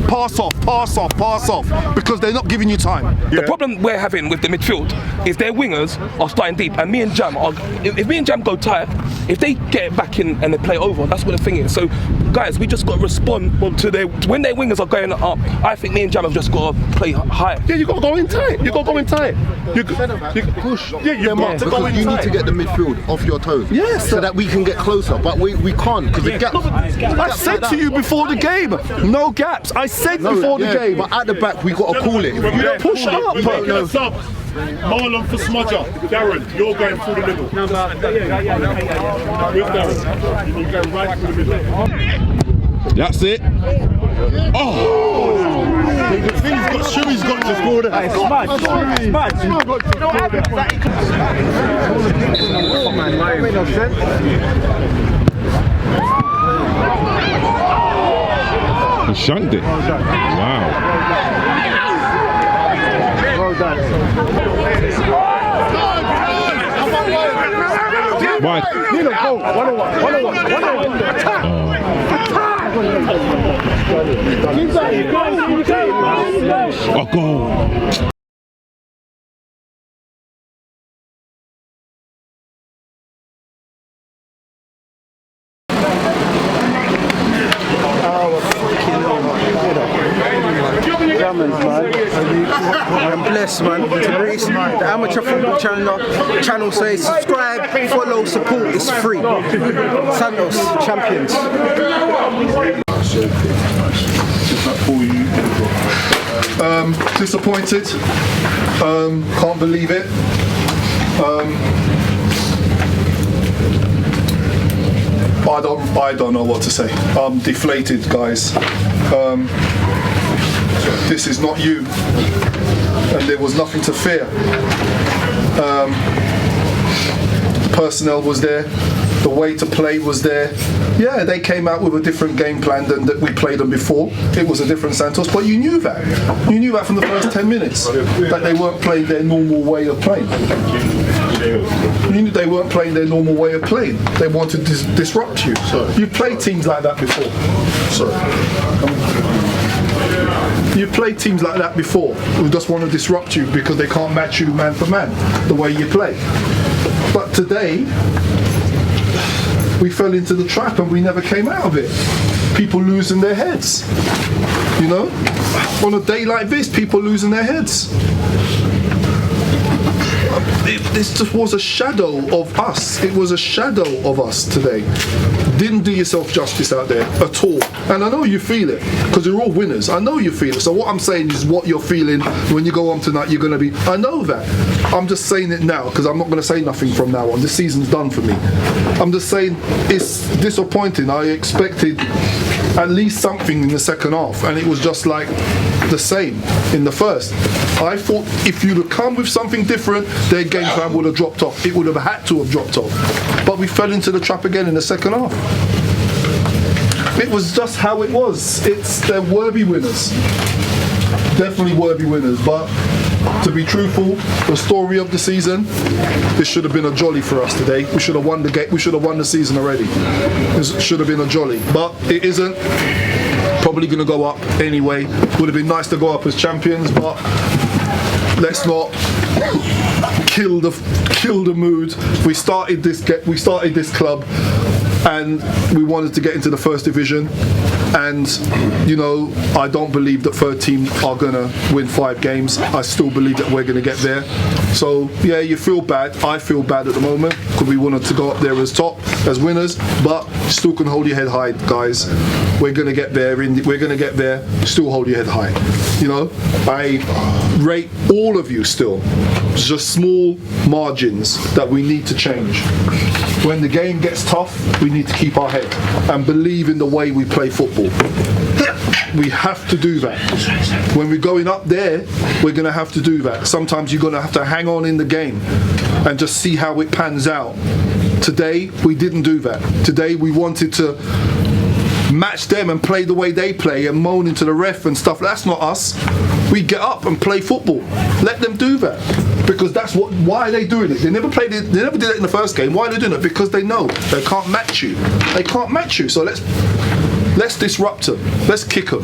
S1: Pass off, pass off, pass off, because they're not giving you time.
S13: The problem we're having with the midfield is their wingers are starting deep, and me and Jam are. If me and Jam go tight, if they get it back in and they play over, that's what the thing is. So, guys, we just got to respond to their when their wingers are going up. I think me and Jam have just got to play high.
S6: Yeah, you got to go in tight. You got to go in tight. You
S3: push.
S6: Yeah, you've got to go in tight.
S3: You need to get the midfield off your toes.
S1: Yes,
S3: so that we can get closer. But we can't because the gaps.
S1: I said to you before the game, no gaps. I said before the game.
S3: But at the back, we got to call it. If you don't
S1: push up.
S6: Marlon for Smudger. Darren, you're going through the middle. With Darren. You're going right through the middle.
S4: That's it. Oh!
S3: Shui's got to score that.
S4: He shanked it. Wow.
S3: Well done.
S4: Why? Oh, goal.
S2: I'm blessed, man. To Reese, the amateur football channel says subscribe, follow, support. It's free. Santos champions.
S1: Disappointed. Can't believe it. I don't know what to say. I'm deflated, guys. This is not you, and there was nothing to fear. Personnel was there. The way to play was there. Yeah, they came out with a different game plan than that we played them before. It was a different Santos, but you knew that. You knew that from the first 10 minutes, that they weren't playing their normal way of playing. You knew they weren't playing their normal way of playing. They wanted to disrupt you. You've played teams like that before. You've played teams like that before who just want to disrupt you because they can't match you man for man, the way you play. But today, we fell into the trap and we never came out of it. People losing their heads. You know? On a day like this, people losing their heads. This just was a shadow of us. It was a shadow of us today. Didn't do yourself justice out there at all. And I know you feel it, because you're all winners. I know you feel it. So what I'm saying is what you're feeling when you go on tonight, you're going to be, I know that. I'm just saying it now, because I'm not going to say nothing from now on. This season's done for me. I'm just saying it's disappointing. I expected at least something in the second half, and it was just like the same in the first. I thought if you'd have come with something different, their game plan would have dropped off. It would have had to have dropped off. But we fell into the trap again in the second half. It was just how it was. They're worthy winners. Definitely worthy winners. But to be truthful, the story of the season, this should have been a jolly for us today. We should have won the game. We should have won the season already. It should have been a jolly. But it isn't. Probably going to go up anyway. Would have been nice to go up as champions, but let's not kill the mood. We started this club, and we wanted to get into the first division. And you know, I don't believe that third team are gonna win 5 games. I still believe that we're gonna get there. So yeah, you feel bad. I feel bad at the moment because we wanted to go up there as top, as winners, but still can hold your head high, guys. We're gonna get there. We're gonna get there. Still hold your head high. You know, I rate all of you still. It's just small margins that we need to change. When the game gets tough, we need to keep our head and believe in the way we play football. We have to do that. When we're going up there, we're going to have to do that. Sometimes you're going to have to hang on in the game and just see how it pans out. Today, we didn't do that. Today, we wanted to match them and play the way they play and moan into the ref and stuff. That's not us. We get up and play football. Let them do that. Because that's why are they doing it? They never played it. They never did it in the first game. Why are they doing it? Because they know they can't match you. They can't match you. So let's disrupt them. Let's kick them.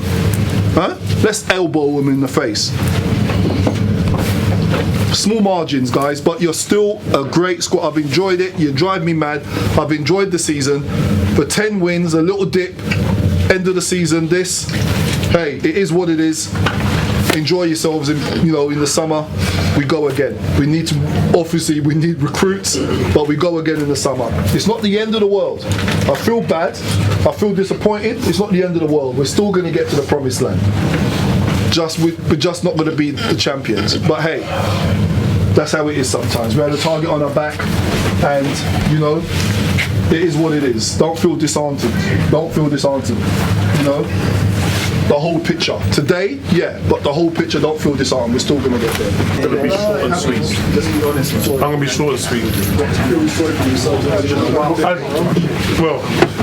S1: Huh? Let's elbow them in the face. Small margins, guys, but you're still a great squad. I've enjoyed it. You drive me mad. I've enjoyed the season. For 10 wins, a little dip, end of the season. This, hey, it is what it is. Enjoy yourselves in the summer. We go again. We need recruits, but we go again in the summer. It's not the end of the world. I feel bad. I feel disappointed. It's not the end of the world. We're still going to get to the promised land. We're just not going to be the champions. But hey, that's how it is sometimes. We had a target on our back, and it is what it is. Don't feel disheartened. Don't feel disheartened. The whole picture. Today, yeah, but the whole picture, don't feel disarmed. We're still going to get there.
S6: I'm going to be short and sweet. I'm going to be short and sweet.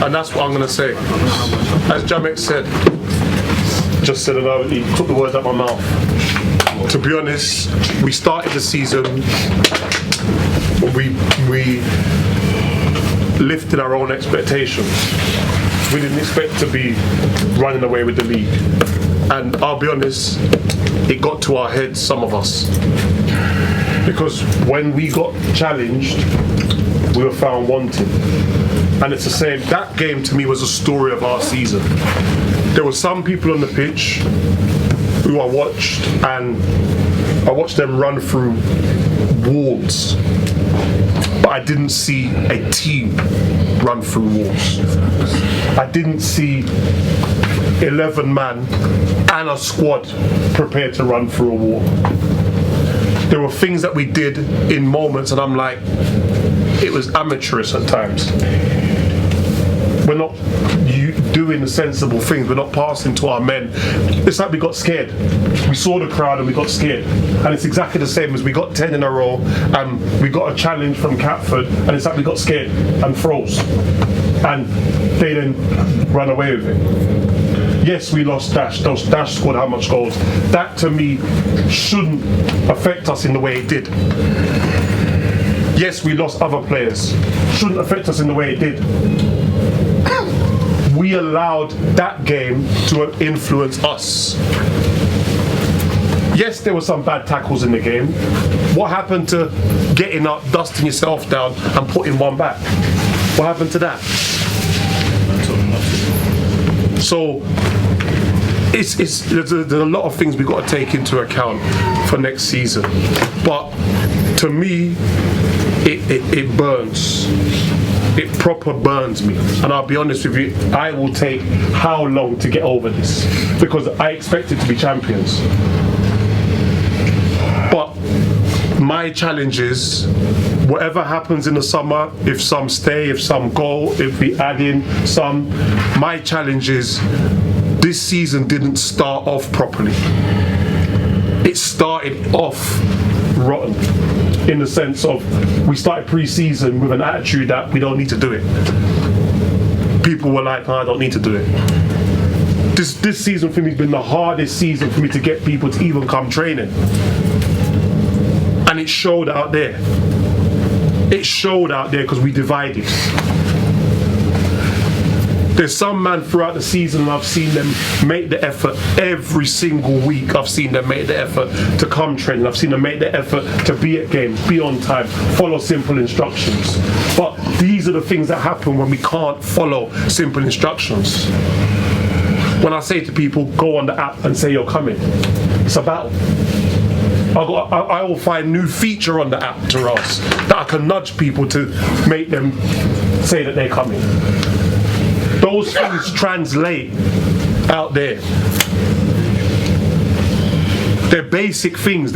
S6: And that's what I'm going to say. As Jamek said, he took the words out of my mouth. To be honest, we started the season, we lifted our own expectations. We didn't expect to be running away with the league, and I'll be honest, it got to our heads, some of us, because when we got challenged, we were found wanting. And it's the same. That game to me was a story of our season. There were some people on the pitch who I watched, and I watched them run through walls, but I didn't see a team run through walls. I didn't see 11 man and a squad prepared to run through a wall. There were things that we did in moments, and I'm like, it was amateurish at times. We're not doing the sensible things. We're not passing to our men. It's like we got scared. We saw the crowd and we got scared. And it's exactly the same as we got 10 in a row and we got a challenge from Catford, and it's like we got scared and froze. And they then ran away with it. Yes, we lost Dash. Dash scored how much goals? That to me shouldn't affect us in the way it did. Yes, we lost other players. Shouldn't affect us in the way it did. We allowed that game to influence us. Yes, there were some bad tackles in the game. What happened to getting up, dusting yourself down and putting one back? What happened to that? So there's a lot of things we've got to take into account for next season. But to me, it burns. It proper burns me. And I'll be honest with you, I will take how long to get over this, because I expected to be champions. But my challenge is, whatever happens in the summer, if some stay, if some go, if we add in some, my challenge is, this season didn't start off properly. It started off rotten, in the sense of we started pre-season with an attitude that we don't need to do it. People were like, I don't need to do it. This season for me has been the hardest season for me to get people to even come training. And it showed out there. It showed out there because we divided. There's some man throughout the season, and I've seen them make the effort every single week. I've seen them make the effort to come training. I've seen them make the effort to be at games, be on time, follow simple instructions. But these are the things that happen when we can't follow simple instructions. When I say to people, go on the app and say you're coming, it's a battle. I will find new feature on the app, Taras, that I can nudge people to make them say that they're coming. Those things translate out there. They're basic things.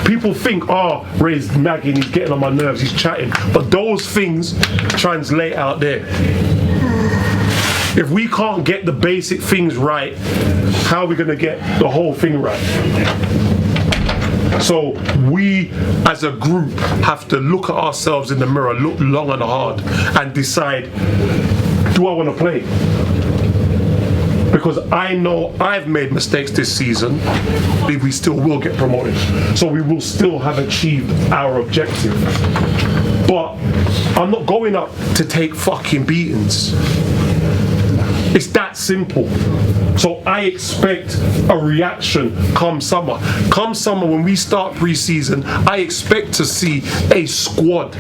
S6: People think, oh, Ray's nagging, he's getting on my nerves, he's chatting. But those things translate out there. If we can't get the basic things right, how are we going to get the whole thing right? So we as a group have to look at ourselves in the mirror, look long and hard, and decide, do I want to play? Because I know I've made mistakes this season, we still will get promoted. So we will still have achieved our objective. But I'm not going up to take fucking beatings. It's that simple. So I expect a reaction come summer. Come summer, when we start pre-season, I expect to see a squad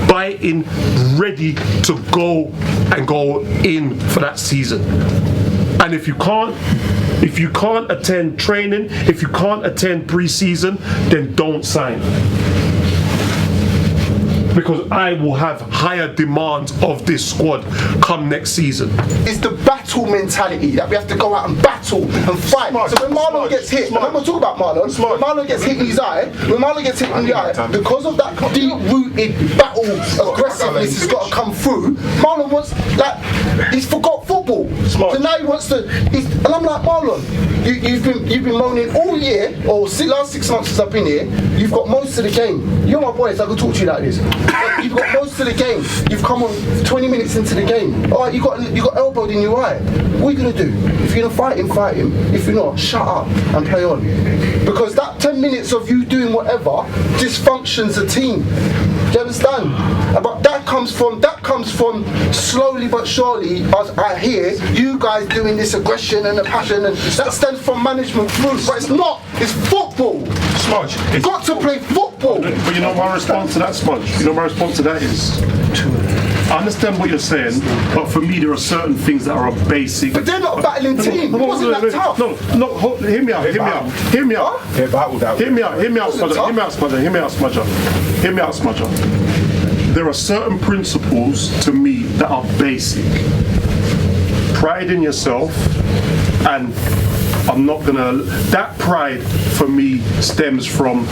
S6: biting, ready to go in for that season. And if you can't attend training, if you can't attend pre-season, then don't sign. Because I will have higher demands of this squad come next season.
S3: It's the battle mentality that we have to go out and battle and fight. So when Marlon gets hit, I'm going to talk about Marlon. When Marlon gets hit in his eye, because of that deep-rooted battle aggressiveness has got to come through, Marlon wants, he's forgot football. So now he wants to, and I'm like, Marlon, you've been moaning all year, or last 6 months since I've been here, you've got most of the game. You're my boy, so I can talk to you like this. You've got most of the game. You've come on 20 minutes into the game. Alright, you got elbowed in your eye. What are you gonna do? If you're gonna fight him. If you're not, shut up and play on. Because that 10 minutes of you doing whatever dysfunctions the team. Do you understand? But that comes from slowly but surely, as I hear you guys doing this aggression and the passion, and that stems from management through. But it's not. It's football.
S6: Smudge.
S3: You've got to play football.
S6: But you know my response to that, Smudge? You know my response to that is
S7: I understand what you're saying, but for me there are certain things that are a basic.
S3: But they're not a battling team. It wasn't that tough.
S7: No, hear me out. Hear me out, Smudger. There are certain principles to me that are basic. Pride in yourself, and that pride for me stems from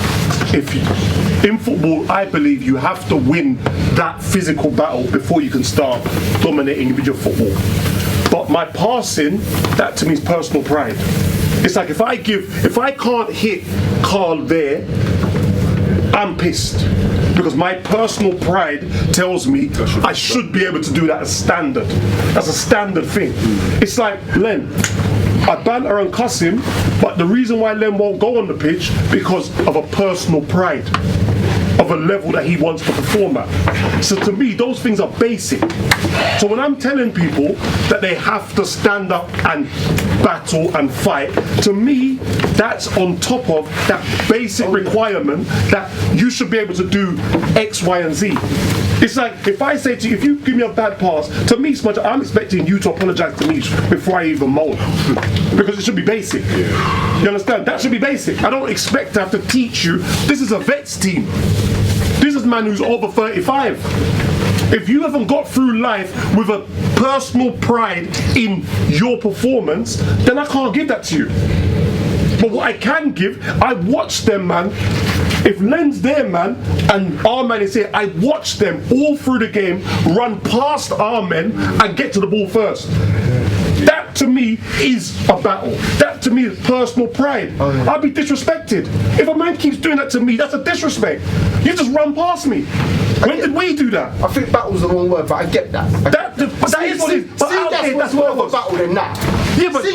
S7: in football, I believe you have to win that physical battle before you can start dominating individual football. But my passing, that to me is personal pride. It's like if I can't hit Carl there, I'm pissed. Because my personal pride tells me I should be able to do that as standard. That's a standard thing. It's like Len. I banter and cuss him, but the reason why Len won't go on the pitch because of a personal pride of a level that he wants to perform at. So to me, those things are basic. So when I'm telling people that they have to stand up and battle and fight, to me, that's on top of that basic requirement that you should be able to do X, Y, and Z. It's like if I say to you, if you give me a bad pass, to me, Smudge, I'm expecting you to apologise to me before I even moan. Because it should be basic. You understand? That should be basic. I don't expect to have to teach you. This is a vets team. This is a man who's over 35. If you haven't got through life with a personal pride in your performance, then I can't give that to you. But what I can give, I watch them, man. If Len's there, man, and our man is here, I watch them all through the game run past our men and get to the ball first. That to me is a battle. That to me is personal pride. I'll be disrespected. If a man keeps doing that to me, that's a disrespect. You just run past me. When did we do that?
S3: I think battle's the wrong word, but I get that. That's more of a battle than that.
S7: Yeah, but the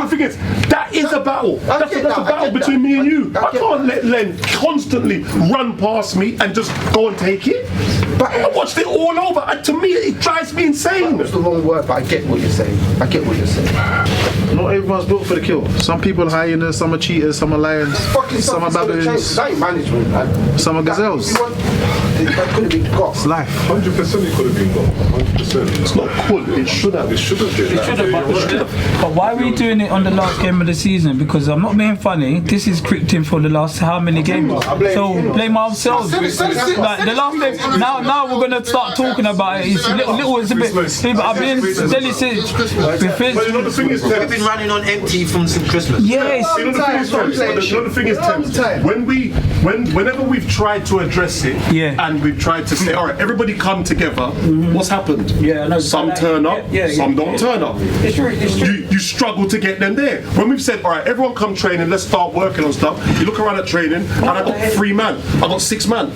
S7: thing is, that is a battle. That's a battle between me and you. I can't let Len constantly run past me and just go and take it. But I watched it all over, and to me, it drives me insane.
S3: That's the wrong word, but I get what you're saying.
S9: Not everyone's built for the kill. Some people are hyenas, some are cheaters, some are lions, some are baboons,
S3: that ain't management, man.
S9: some are gazelles.
S3: That could have been got.
S9: It's life.
S5: 100% it could have been got. 100%.
S7: It's not cool. It should have.
S5: It should have been.
S14: But why are we doing it on the last game of the season? Because I'm not being funny. This is cricked for the last how many games? So blame ourselves. Like the last game. Now we're gonna start talking about it. It's a little. It's a bit. I've been delicate.
S2: We've been running on empty from since Christmas.
S14: Yes.
S7: The thing is, whenever we've tried to address it, and we've tried to say, all right, everybody come together. What's happened? Some turn up, some don't turn up.
S14: It's true.
S7: You struggle to get them there. When we've said, all right, everyone come training, let's start working on stuff. You look around at training, and I got 3 man, I got 6 man.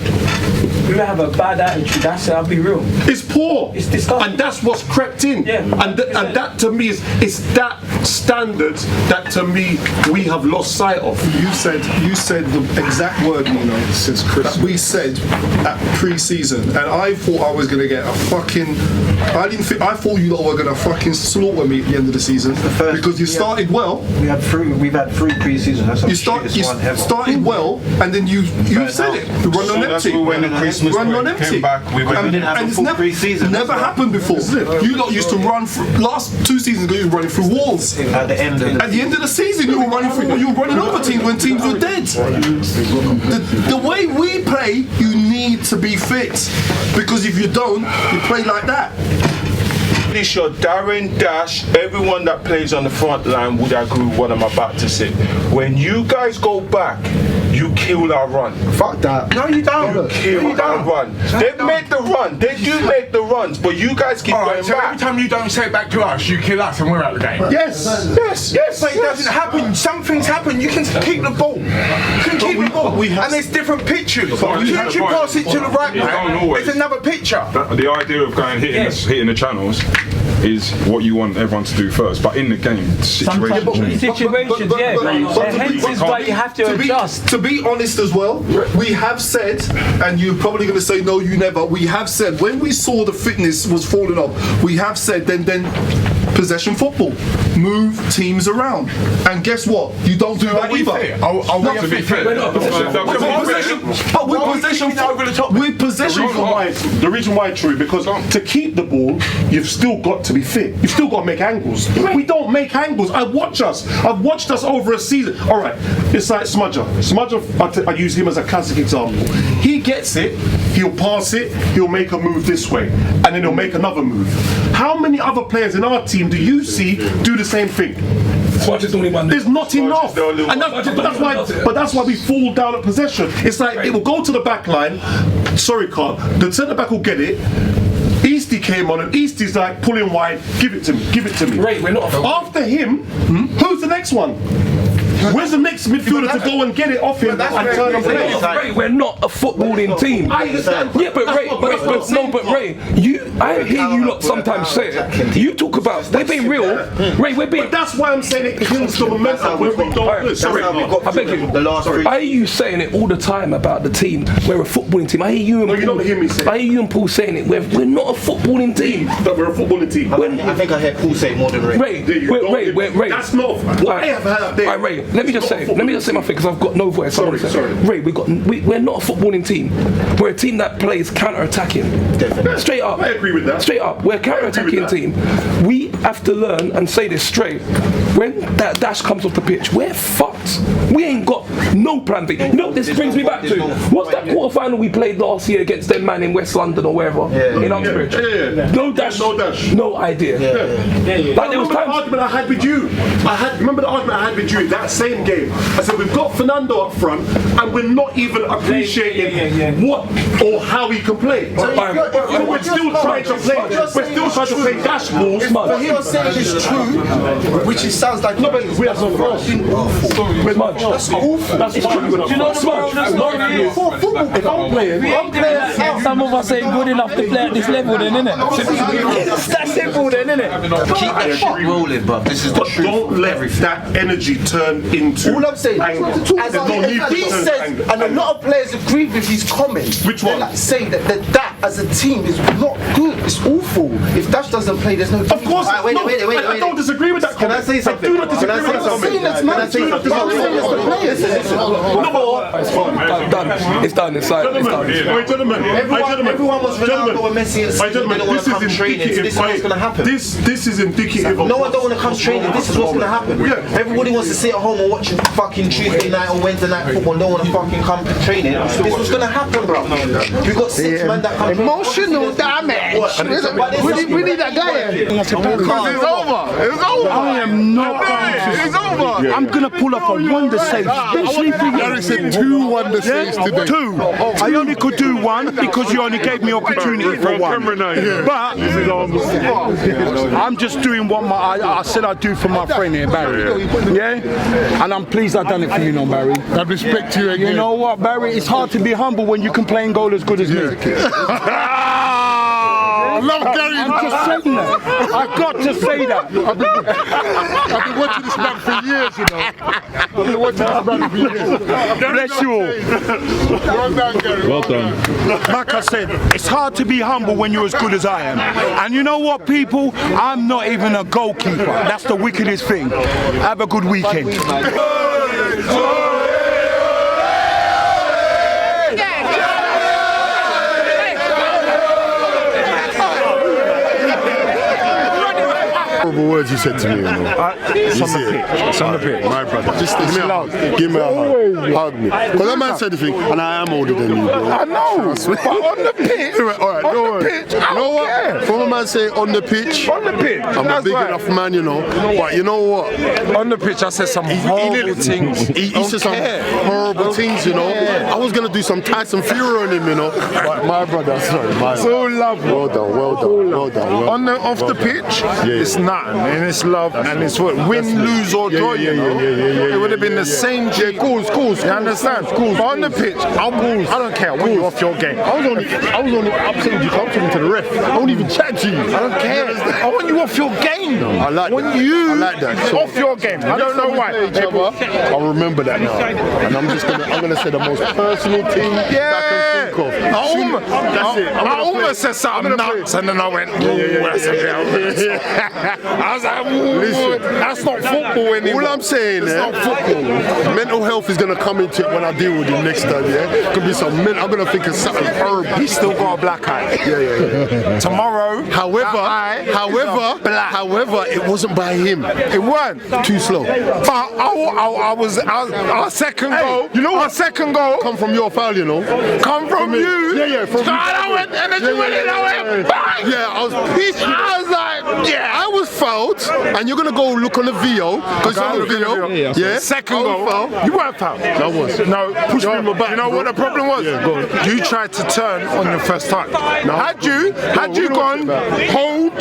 S14: We have a bad attitude. That's it. I'll be real.
S7: It's poor.
S14: It's disgusting.
S7: And that's what's crept in. And that to me is that standard that to me we have lost sight of.
S1: You said the exact word, since Christmas. We said at pre-season, and I thought I was gonna get a fucking. I thought you lot were gonna fucking slaughter me at the end of the season because you started well.
S2: We've had 3 pre-season. That's
S1: you started well, and then you said it. You run on empty. Run on empty.
S2: And it's never pre-season.
S1: Never happened before. You lot used to run through. Last 2 seasons ago, you were running through walls.
S2: At the end of
S1: the season, you were running over teams when teams were dead. The way we play, you need to be fit because if you don't, you play like that.
S10: Pretty sure Darren, Dash, everyone that plays on the front line would agree with what I'm about to say. When you guys go back, you kill our run.
S3: Fuck that.
S10: No, you don't. You kill our run. They make the run. They do make the runs, but you guys keep going
S15: so
S10: back.
S15: every time you don't say it back to us, you kill us and we're out of the game.
S10: Yes.
S15: But it doesn't happen. Some things happen. You can keep the ball. And there's different pictures. As soon as you pass it to the right back, there's another picture.
S16: The idea of going hitting the channels is what you want everyone to do first, but in the game, situations,
S14: hence is why you have to adjust.
S1: To be honest as well, we have said, and you're probably going to say no, you never. We have said when we saw the fitness was falling off, we have said then
S3: possession football. Move teams around. And guess what? You don't do that either.
S16: To be fair,
S3: But with possession
S6: the reason why, Troy, because to keep the ball, you've still got to be fit. You've still got to make angles. We don't make angles. I've watched us over a season. All right, it's like Smudger. I use him as a classic example. He gets it, he'll pass it, he'll make a move this way, and then he'll make another move. How many other players in our team do you see do the same thing? There's not enough, and that's why we fall down at possession. It's like it will go to the back line. Sorry, Carl. The centre back will get it. Eastie came on, and Eastie's like pulling wide. Give it to me. Give it to me.
S13: Right, we're not.
S6: After him, who's the next one? Where's the next midfielder to go and get it off him and turn and play?
S13: Ray, we're not a footballing team.
S6: I understand.
S13: Yeah, but Ray, Ray, I hear you lot sometimes say it. You talk about we're being real. Ray, we're being.
S6: But that's why I'm saying it kills the momentum when we don't.
S13: Sorry, I beg you. I hear you saying it all the time about the team. We're a footballing team. I hear you and
S6: Paul. You don't hear me say it.
S13: I hear you and Paul saying it. We're not a footballing team.
S6: But we're a footballing team.
S11: I think I heard Paul say it more than Ray.
S13: Ray.
S6: That's not what I have heard there.
S13: Ray, let me just say my thing because I've got no voice.
S6: Sorry.
S13: Ray, we're not a footballing team. We're a team that plays counter-attacking.
S11: Definitely.
S13: Straight up.
S6: I agree with that.
S13: Straight up. We're a counter-attacking team. We have to learn and say this straight. When that dash comes off the pitch, we're fucked. We ain't got no plan B. You know what this brings me back to? What's that quarter-final we played last year against them man in West London or wherever? In Uxbridge. No dash. No idea. Like there was
S6: the argument I had with you. Remember the argument I had with you in that same game? I said we've got Fernando up front and we're not even appreciating what or how he can play. So we're still trying to play. We're still trying to play dash balls.
S3: But you're saying it's true, which sounds like
S6: no, but we have some
S3: fucking awful. That's awful.
S6: That's true.
S14: Do you know the
S6: If I'm playing,
S14: some of us ain't good enough to play at this level, then, innit? It's that simple, then, innit?
S11: Keep that shit rolling, bruv. This is the truth.
S6: Don't let that energy turn into.
S3: All I'm saying, if he says, and a lot of players agree with his comment,
S6: which one?
S3: Like saying that as a team is not good, it's awful. If Dash doesn't play, there's no.
S6: Of course, wait. I don't disagree with that comment.
S11: Can I say something?
S6: I do not disagree with that comment.
S13: It's done. It's
S6: Gentlemen,
S3: everyone was Ronaldo and Messi and they don't want to come training. So this is what's going to happen.
S6: This is indicative of.
S3: No one don't want to come training. This is what's going to happen. Everybody wants to sit at home and watch fucking Tuesday night or Wednesday night football. Don't want to fucking come to training. This is what's going to happen, bro. We've got 6 men that come.
S12: Emotional damage. We need that guy here. Because it's over. It's over.
S9: I am not.
S12: It's over.
S9: I'm gonna pull up a wonder save, especially for you.
S5: Gary said 2 wonder saves today.
S9: 2. I only could do 1 because you only gave me opportunity for 1. But I'm just doing what I said I'd do for my friend here, Barry. Yeah? And I'm pleased I've done it for you, no, Barry.
S5: I respect you again.
S9: You know what, Barry? It's hard to be humble when you can play in goal as good as me.
S5: I love Gary.
S9: I'm just saying that. I've got to say that.
S5: I've been watching this man for years, you know. I've been watching this man for years.
S9: Bless you all.
S5: Well done, Gary.
S4: Well done.
S9: Like I said, it's hard to be humble when you're as good as I am. And you know what, people? I'm not even a goalkeeper. That's the wickedest thing. Have a good weekend.
S5: Horrible words you said to me, you know.
S9: It's on the pitch. It's on the pitch.
S5: My brother. Just give me a hug. Give me a hug. Hug me. Because that man said the thing, and I am older than you, bro.
S9: I know. But on the pitch.
S5: Alright, don't worry. You know what? From a man say on the pitch.
S9: On the pitch.
S5: I'm a big enough man, you know. But you know what?
S9: On the pitch, I said some horrible things.
S5: He said some horrible things, you know. I was going to do some Tyson Fury on him, you know. But my brother, sorry.
S9: So lovely.
S5: Well done.
S9: On the off the pitch, it's nothing, and it's love, and it's what win, lose or draw. You know, it would have been the same.
S5: Yeah, cool.
S9: You understand? But on the pitch, I don't care. When you're off your game,
S5: I was only upset with you. I'm talking to the ref. I don't even
S3: chat to you.
S15: I don't care. I want you off your game.
S3: I like that. I like that. So
S15: off your game. I don't know why.
S3: I'll remember that now. And I'm gonna say the most personal thing that I can think of.
S15: I almost said something nuts and then I went, I was like, listen, that's not football anymore.
S3: All I'm saying is, mental health is gonna come into it when I deal with him next time, yeah? Could be some I'm gonna think of something horrible.
S15: He's still got a black eye.
S3: Yeah.
S15: Tomorrow,
S3: however, it wasn't by him.
S15: It weren't.
S3: Too slow.
S15: But our second goal,
S3: you know what?
S15: Our second goal
S3: come from your foul, you know.
S15: Come from you.
S3: Yeah, from you.
S15: I went energy with it.
S3: Yeah, I was pissed.
S15: I was like,
S3: I was fouled, and you're gonna go look on the VO because on the video, yeah.
S15: Second goal, you weren't fouled.
S3: I was.
S15: No, push me in my back. You know what the problem was?
S3: Yeah, go on.
S15: You tried to turn on your first touch. No. Had you gone, hold,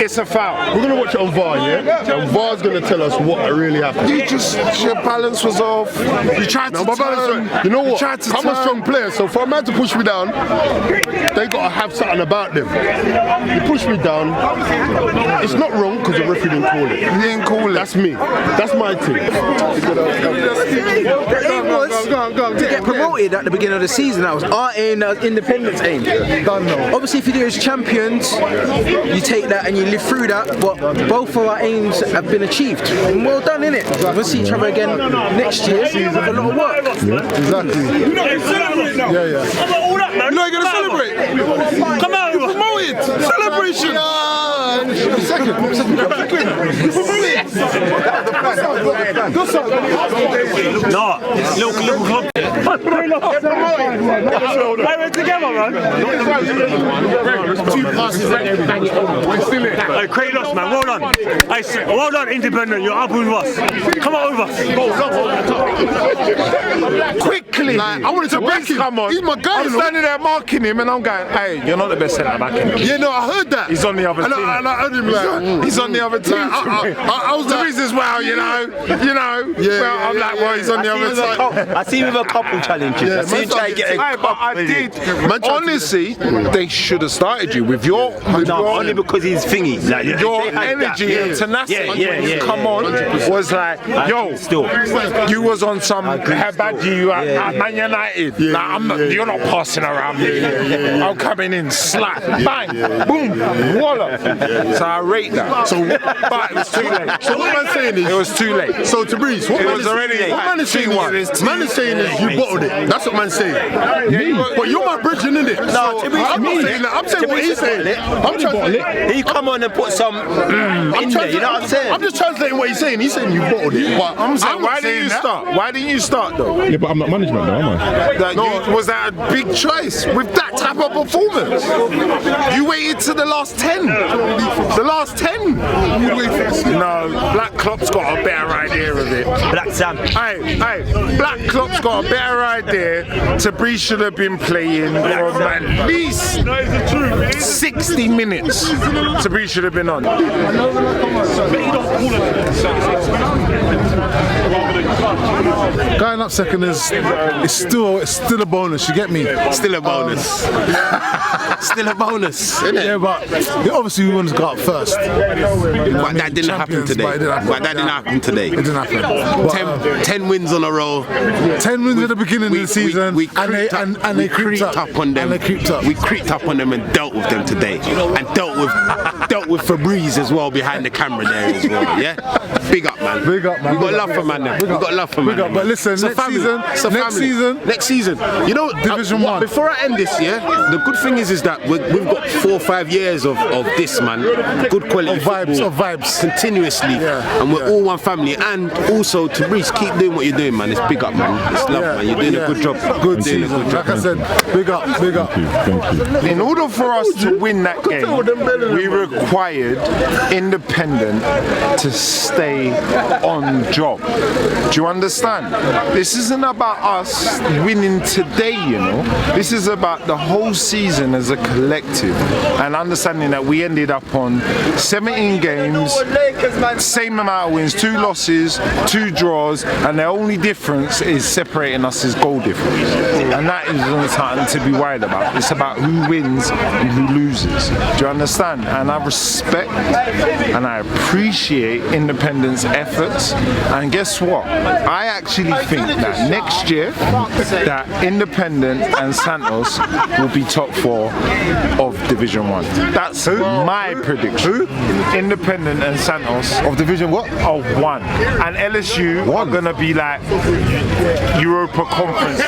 S15: it's a foul.
S3: We're gonna watch it on VAR, yeah? And VAR's gonna tell us what really happened.
S15: Your balance was off. You tried to turn.
S3: You know what?
S15: I'm
S3: a strong player, so for a man to push me down, they gotta have something about them. You push me down, it's not wrong because the referee didn't call it.
S15: He didn't call it.
S3: That's me. That's my team.
S2: The aim was to get promoted at the beginning of the season. That was our aim, that was Independent's aim. Obviously, if you do it as champions, you take that and you live through that, but both of our aims have been achieved. And well done, innit? We'll see each other again next year with a lot of work.
S3: Yeah, exactly.
S12: You're not going to celebrate now.
S3: Yeah.
S12: I'm not all that, man.
S15: You're not going to celebrate?
S12: Come out.
S15: You're promoted. Celebration.
S3: Second.
S12: No, little club. Hey, we're together, man. Hey, Kratos, man, well done. Hey, well done, Independent. You're up with us. Come on over.
S15: Quickly.
S3: I wanted to back him.
S15: Come on.
S3: He's my guy.
S15: I'm standing there marking him and I'm going, hey, you're not the best centre back in the league.
S3: Yeah, no, I heard that.
S15: He's on the other team.
S3: And I heard him like,
S15: he's on the other team.
S3: I was
S15: the reason as well, you know. I'm like, well, he's on the other side.
S11: I see him with a couple challenges. I see him try to get a couple.
S15: I did. Honestly, they should have started you with your
S11: only because he's thingy. Like,
S15: your energy and tenacity. Come on, was like, yo, you was on some how bad you at Man United. You're not passing around me. I'm coming in, slap, bang, boom, wallop. So I rate that.
S3: So,
S15: but it was too late.
S3: So what man saying is,
S15: it was too late.
S3: So to breeze, what man is saying is you bottled it. That's what man's saying. But you're my bridge, isn't it?
S11: No,
S3: I'm not saying that. I'm saying what he's saying. I'm translating.
S11: He come on and put some in there. You know what I'm saying?
S3: I'm just translating what he's saying. He's saying you bottled it. But
S15: I'm saying, why didn't you start? Why didn't you start though?
S4: Yeah, but I'm not management though, am I?
S15: Was that a big choice with that type of performance? You waited to the last 10. The last 10. No, Black Klopp's got a better idea of it.
S11: Black Sam.
S15: Hey, Black Klopp's got a better idea. Tabriz should have been playing from at least 60 minutes. Tabriz should have been on.
S5: Going up second is still a bonus. You get me?
S11: Still a bonus. Still a bonus.
S5: Yeah, but obviously we wanted to go up first.
S11: But that didn't happen today. It didn't happen. 10 wins on a row.
S5: 10 wins at the beginning of the season.
S11: We creeped up on them. We creeped up on them and dealt with them today. And dealt with Fabrice as well behind the camera there as well. Yeah. Big up, man.
S5: Big up, man.
S11: We got love for man. We got love for man.
S5: But listen,
S11: next season. You know,
S5: Division 1.
S11: Before I end this, the good thing is that we've got 4 or 5 years of this, man. Good quality
S5: vibes
S11: continuously, and we're all one family. And also, Tabriz, keep doing what you're doing, man. It's big up, man. It's love, man. You're doing a good job.
S5: Good season. Like I said, big up.
S4: Thank you.
S15: In order for us to win that game, we required Independent to stay on job. Do you understand? This isn't about us winning today, you know. This is about the whole season as a collective, and understanding that we ended up on 17 games, same amount of wins, 2 losses, 2 draws, and the only difference is separating us is goal difference. And that isn't something to be worried about. It's about who wins and who loses. Do you understand? And I respect and I appreciate Independent's efforts. And guess what? I actually think that next year that Independent and Santos will be top 4 of Division 1. That's my prediction. Independent and Santos
S5: of Division what?
S15: Of 1. And LSU are gonna be like Europa Conference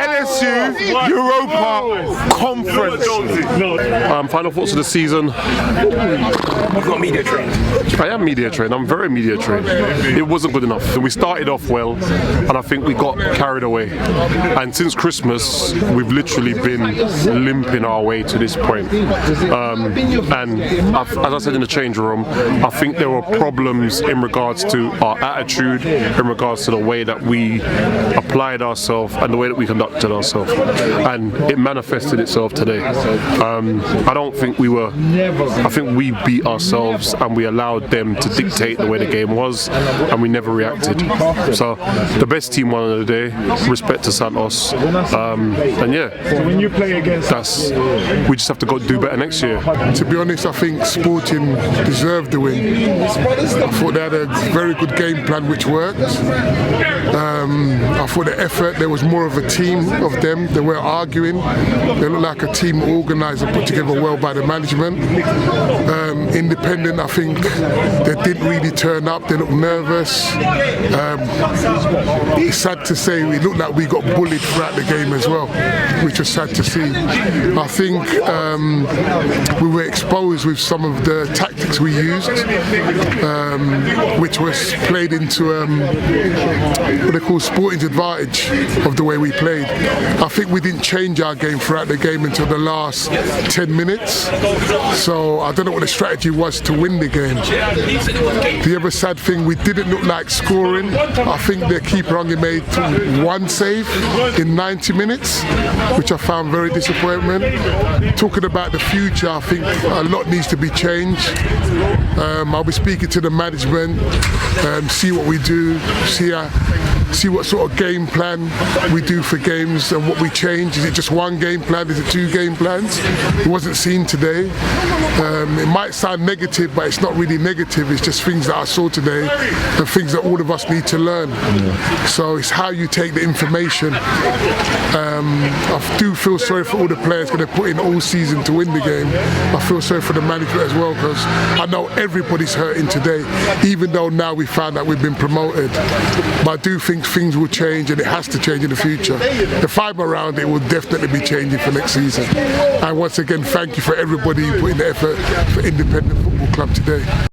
S15: LSU Europa Conference.
S6: Final thoughts of the season.
S13: You've got media trained.
S6: I am media trained. I'm very media trained. It wasn't good enough. We started off well, and I think we got carried away. And since Christmas, we've literally been limping our way to this point. And as I said in the change room, I think there were problems in regards to our attitude, in regards to the way that we applied ourselves and the way that we conducted ourselves. And it manifested itself today. I don't think we were, I think we beat ourselves and we allowed them to dictate the way the game was, and we never reacted. So the best team won of the day, respect to Santos. And yeah,
S7: So when you play against
S6: we just have to go do better next year.
S17: To be honest, I think Sporting deserved the win. I thought they had a very good game plan which worked. I thought the effort, there was more of a team of them. They weren't arguing. They looked like a team organised and put together well by the management. Independent, I think they didn't really turn up. They looked nervous. It's sad to say it looked like we got bullied throughout the game as well, which was sad to see. I think we were exposed with some of the tactics we used, which was played into what they call Sporting's advantage of the way we played. I think we didn't change our game throughout the game until the last 10 minutes. So I don't know what the strategy was to win the game. The other sad thing, we didn't look like scoring. I think their keeper only made 1 save in 90 minutes, which I found very disappointment. Talking about the future, I think a lot needs to be changed. I'll be speaking to the management, see what we do, see what sort of game plan we do for games and what we change. Is it just 1 game plan? Is it 2 game plans? It wasn't seen today. It might sound negative, but it's not really negative. It's just things that I saw today and things that all of us need to learn. So it's how you take the information. I do feel sorry for all the players because they put in all season to win the game. I feel sorry for the management as well because I know everybody's hurting today, even though now we found that we've been promoted. But I do think things will change, and it has to change in the future. If I'm around, it will definitely be changing for next season. And once again, thank you for everybody who put in the effort for Independent Football Club today.